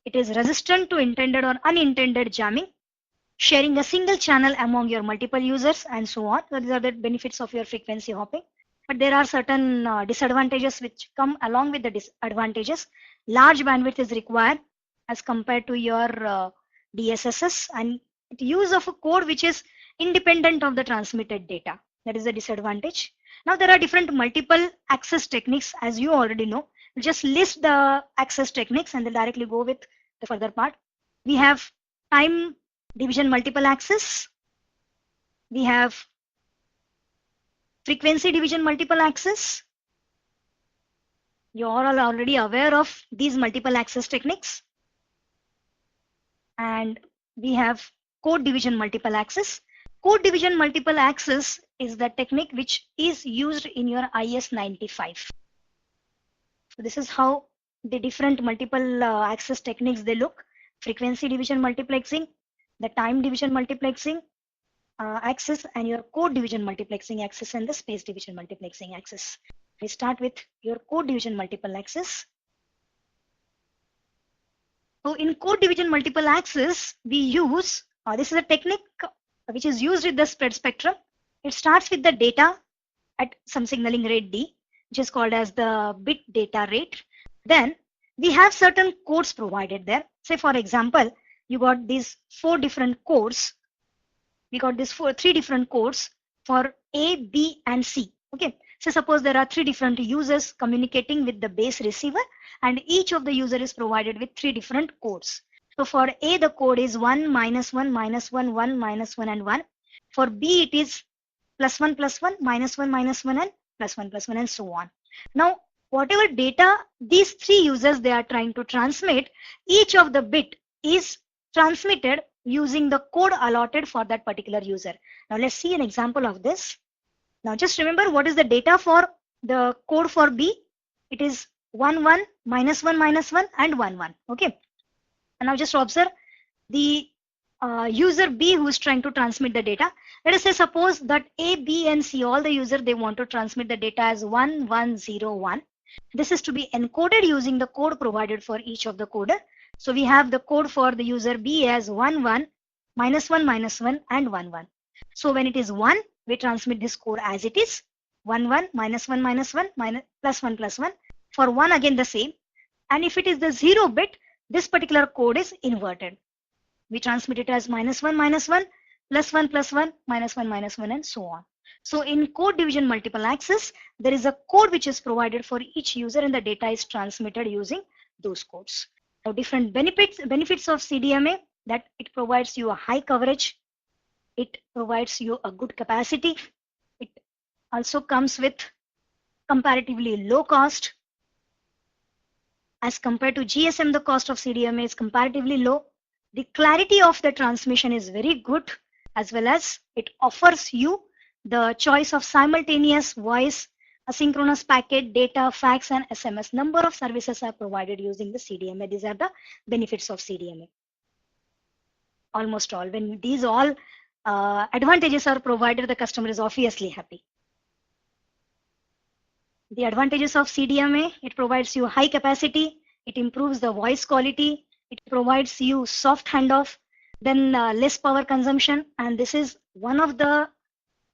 it is resistant to intended or unintended jamming, sharing a single channel among your multiple users, and so on. So these are the benefits of your frequency hopping. But there are certain disadvantages which come along with the disadvantages. Large bandwidth is required as compared to your DSSS, and the use of a code which is independent of the transmitted data. That is the disadvantage. Now there are different multiple access techniques, as you already know. We'll just list the access techniques and then directly go with the further part. We have time division multiple access. We have frequency division multiple access. You are all already aware of these multiple access techniques. And we have code division multiple access. Code division multiple access is the technique which is used in your IS-95. So this is how the different multiple access techniques they look. Frequency division multiplexing, the time division multiplexing access, and your code division multiplexing access, and the space division multiplexing access. We start with your code division multiple access. So in code division multiple access, we use, this is a technique which is used with the spread spectrum. It starts with the data at some signaling rate D, which is called as the bit data rate. Then we have certain codes provided there. Say for example, you got these 4 different codes. We got these 3 different codes for A, B, and C. Okay. So suppose there are 3 different users communicating with the base receiver, and each of the user is provided with 3 different codes. So for A, the code is 1, -1, -1, 1, -1, and 1. For B, it is +1 +1, -1 -1, and +1 +1, and so on. Now, whatever data these three users they are trying to transmit, each of the bit is transmitted using the code allotted for that particular user. Now let's see an example of this. Now just remember what is the data for the code for B. It is 1 1, -1 -1, and 1 1. Okay. And now just observe the user B who is trying to transmit the data. Let us say suppose that A, B, and C, all the users they want to transmit the data as 1 1 0 1. This is to be encoded using the code provided for each of the coder. So we have the code for the user B as 1 1, -1 -1, and 1 1. So when it is 1, we transmit this code as it is 1 1, -1 -1, +1 +1. For 1 again the same. And if it is the 0 bit, this particular code is inverted. We transmit it as -1 -1, +1 +1, -1 -1, and so on. So in code division multiple access, there is a code which is provided for each user and the data is transmitted using those codes. Now different benefits of CDMA, that it provides you a high coverage, it provides you a good capacity, it also comes with comparatively low cost. As compared to GSM, the cost of CDMA is comparatively low. The clarity of the transmission is very good, as well as it offers you the choice of simultaneous voice, asynchronous packet, data, fax, and SMS. Number of services are provided using the CDMA. These are the benefits of CDMA. Almost all. When these all advantages are provided, the customer is obviously happy. The advantages of CDMA, it provides you high capacity, it improves the voice quality, it provides you soft handoff, then less power consumption, and this is one of the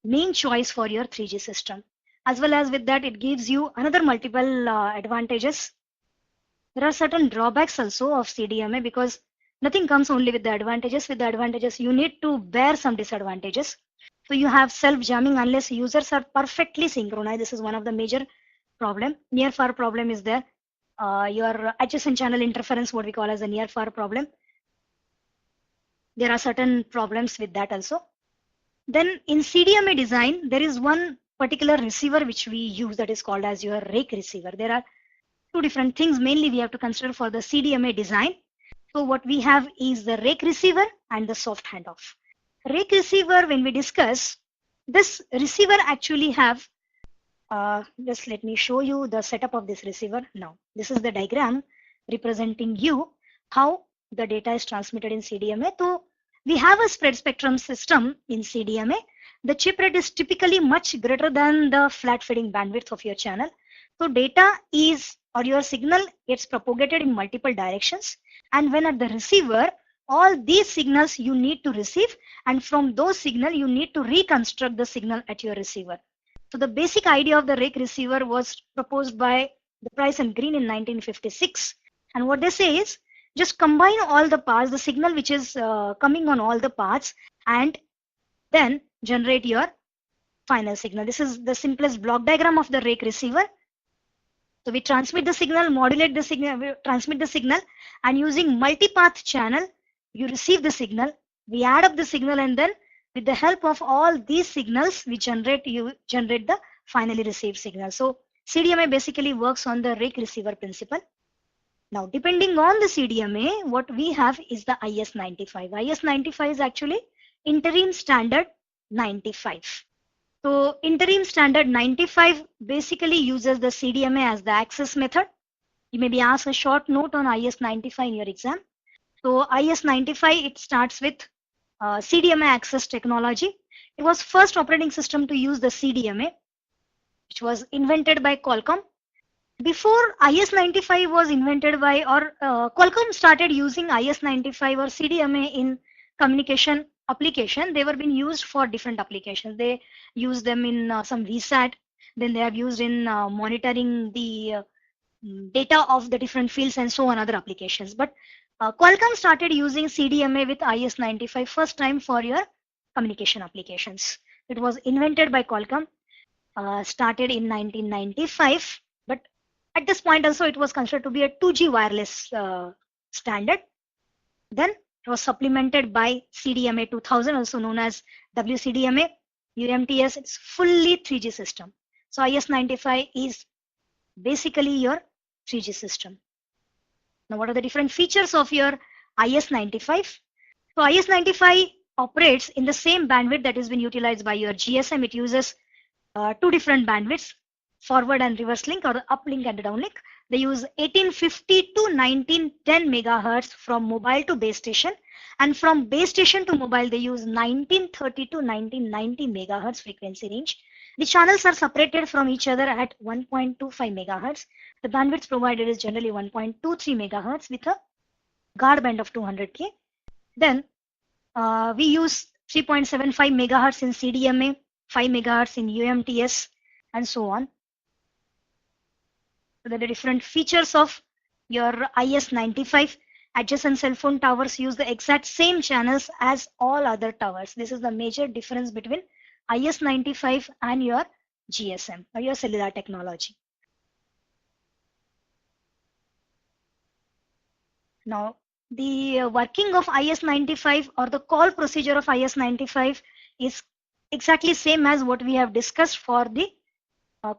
main choice for your 3G system. As well as with that, it gives you another multiple advantages. There are certain drawbacks also of CDMA because nothing comes only with the advantages. With the advantages, you need to bear some disadvantages. So you have self-jamming unless users are perfectly synchronized. This is one of the major problem. Near-far problem is there. Your adjacent channel interference, what we call as a near-far problem. There are certain problems with that also. Then in CDMA design, there is one particular receiver which we use that is called as your rake receiver. There are two different things mainly we have to consider for the CDMA design. So what we have is the rake receiver and the soft handoff. Rake receiver, when we discuss, this receiver actually have, just let me show you the setup of this receiver now. This is the diagram representing you how the data is transmitted in CDMA. So we have a spread spectrum system in CDMA. The chip rate is typically much greater than the flat feeding bandwidth of your channel. So data is, or your signal gets propagated in multiple directions. And when at the receiver, all these signals you need to receive, and from those signals you need to reconstruct the signal at your receiver. So the basic idea of the rake receiver was proposed by the Price and Green in 1956. And what they say is, just combine all the paths, the signal which is coming on all the paths, and then generate your final signal. This is the simplest block diagram of the rake receiver. So we transmit the signal, modulate the signal, we transmit the signal, and using multipath channel, you receive the signal, we add up the signal, and then with the help of all these signals, we generate the finally received signal. So CDMA basically works on the rake receiver principle. Now, depending on the CDMA, what we have is the IS-95. IS-95 is actually interim standard 95. So interim standard 95 basically uses the CDMA as the access method. You may be asked a short note on IS-95 in your exam. So IS-95, it starts with CDMA access technology. It was first operating system to use the CDMA, which was invented by Qualcomm. Before IS-95 was invented by, or Qualcomm started using IS-95 or CDMA in communication application. They were being used for different applications. They use them in some VSAT. Then they are used in monitoring the data of the different fields and so on other applications. But Qualcomm started using CDMA with IS-95 first time for your communication applications. It was invented by Qualcomm, started in 1995. But at this point also it was considered to be a 2G wireless standard. Then it was supplemented by CDMA 2000, also known as WCDMA. UMTS, it's fully 3G system. So IS-95 is basically your 3G system. Now, what are the different features of your IS-95? So IS-95 operates in the same bandwidth that has been utilized by your GSM. It uses two different bandwidths, forward and reverse link, or the uplink and the downlink. They use 1850 to 1910 megahertz from mobile to base station, and from base station to mobile they use 1930 to 1990 megahertz frequency range. The channels are separated from each other at 1.25 megahertz. The bandwidth provided is generally 1.23 megahertz with a guard band of 200K. Then we use 3.75 megahertz in CDMA, 5 megahertz in UMTS, and so on. So there are different features of your IS-95. Adjacent cell phone towers use the exact same channels as all other towers. This is the major difference between IS-95 and your GSM or your cellular technology. Now, the working of IS-95 or the call procedure of IS-95 is exactly same as what we have discussed for the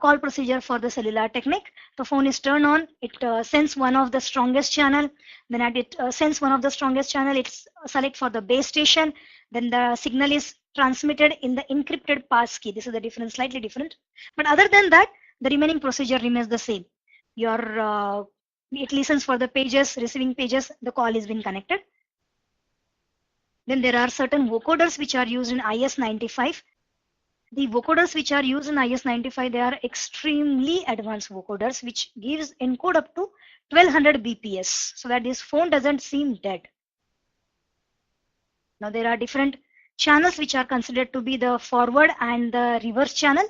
call procedure for the cellular technique. The phone is turned on, it sends one of the strongest channel, then at it sends one of the strongest channel, it's select for the base station, then the signal is transmitted in the encrypted passkey. This is the difference, slightly different. But other than that, the remaining procedure remains the same. Your it listens for the pages, receiving pages, the call is being connected. Then there are certain vocoders which are used in IS-95. The vocoders which are used in IS-95, they are extremely advanced vocoders which gives encode up to 1200 BPS so that this phone doesn't seem dead. Now there are different channels which are considered to be the forward and the reverse channel.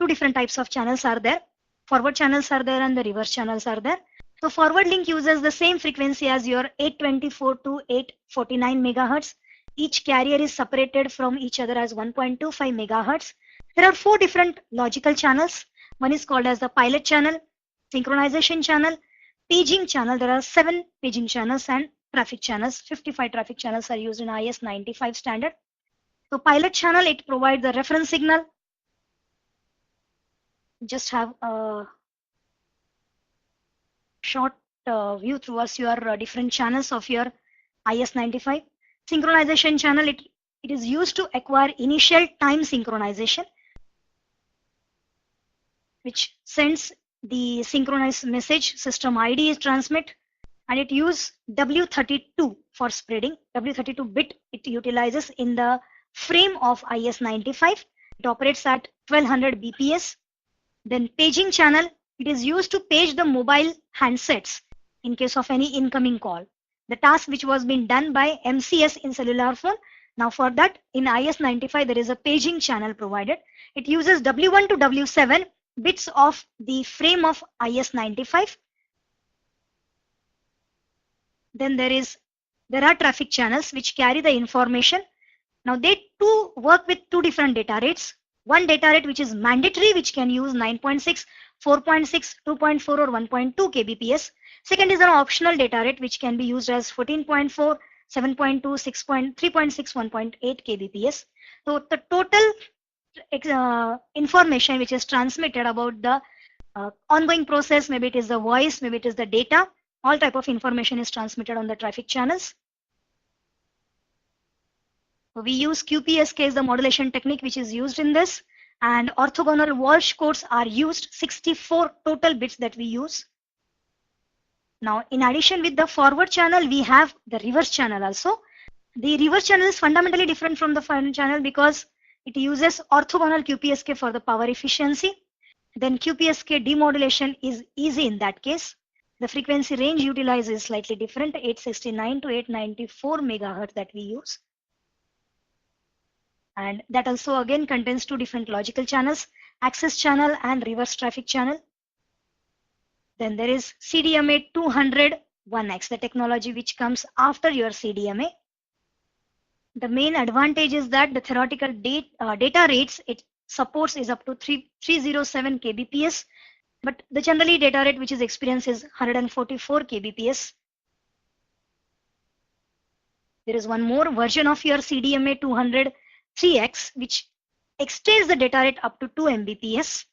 Two different types of channels are there. Forward channels are there and the reverse channels are there. So forward link uses the same frequency as your 824 to 849 megahertz. Each carrier is separated from each other as 1.25 megahertz. There are four different logical channels. One is called as the pilot channel, synchronization channel, paging channel. There are 7 paging channels and traffic channels. 55 traffic channels are used in IS-95 standard. So pilot channel, it provides the reference signal. Just have a short view towards your different channels of your IS-95. Synchronization channel, it is used to acquire initial time synchronization, which sends the synchronized message. System ID is transmit, and it uses W32 for spreading. W32 bit it utilizes in the frame of IS-95. It operates at 1200 BPS. Then paging channel, it is used to page the mobile handsets in case of any incoming call. The task which was being done by MCS in cellular phone. Now for that, in IS-95, there is a paging channel provided. It uses W1 to W7 bits of the frame of IS-95. Then there are traffic channels which carry the information. Now they too work with two different data rates. One data rate which is mandatory, which can use 9.6, 4.6, 2.4 or 1.2 kbps. Second is an optional data rate which can be used as 14.4, 7.2, 6. 3.6, 1.8 kbps. So the total information which is transmitted about the ongoing process, maybe it is the voice, maybe it is the data, all type of information is transmitted on the traffic channels. So we use QPSK as the modulation technique which is used in this, and orthogonal Walsh codes are used, 64 total bits that we use. Now in addition with the forward channel, we have the reverse channel also. The reverse channel is fundamentally different from the forward channel because it uses orthogonal QPSK for the power efficiency. Then QPSK demodulation is easy in that case. The frequency range utilized is slightly different, 869 to 894 megahertz that we use. And that also again contains two different logical channels, access channel and reverse traffic channel. Then there is CDMA 200-1X, the technology which comes after your CDMA. The main advantage is that the theoretical data rates it supports is up to 307 kbps, but the generally data rate which is experienced is 144 kbps. There is one more version of your CDMA 203X which extends the data rate up to 2 Mbps.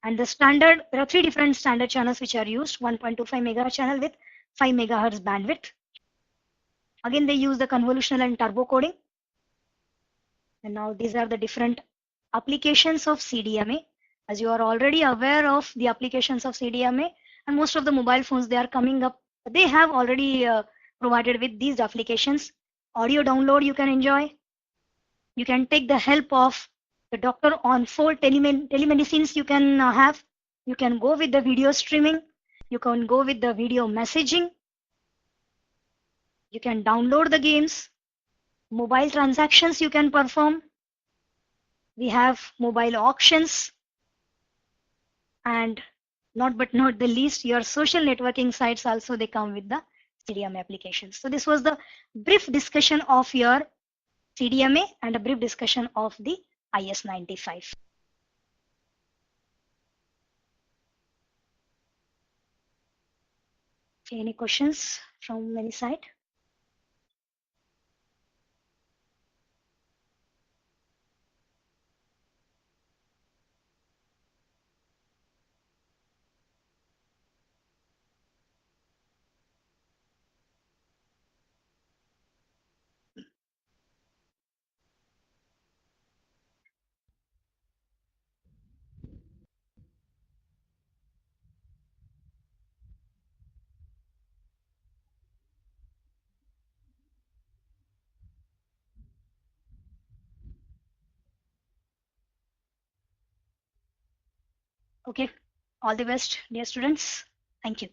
And the standard, there are 3 different standard channels which are used. 1.25 megahertz channel with 5 megahertz bandwidth. Again, they use the convolutional and turbo coding. And now these are the different applications of CDMA. As you are already aware of the applications of CDMA, and most of the mobile phones, they are coming up, they have already provided with these applications. Audio download you can enjoy. You can take the help of the doctor on phone telemedicines you can have. You can go with the video streaming. You can go with the video messaging. You can download the games. Mobile transactions you can perform. We have mobile auctions. And not the least, your social networking sites also, they come with the CDMA applications. So this was the brief discussion of your CDMA and a brief discussion of the IS-95. Okay, any questions from any side? Okay, all the best, dear students. Thank you.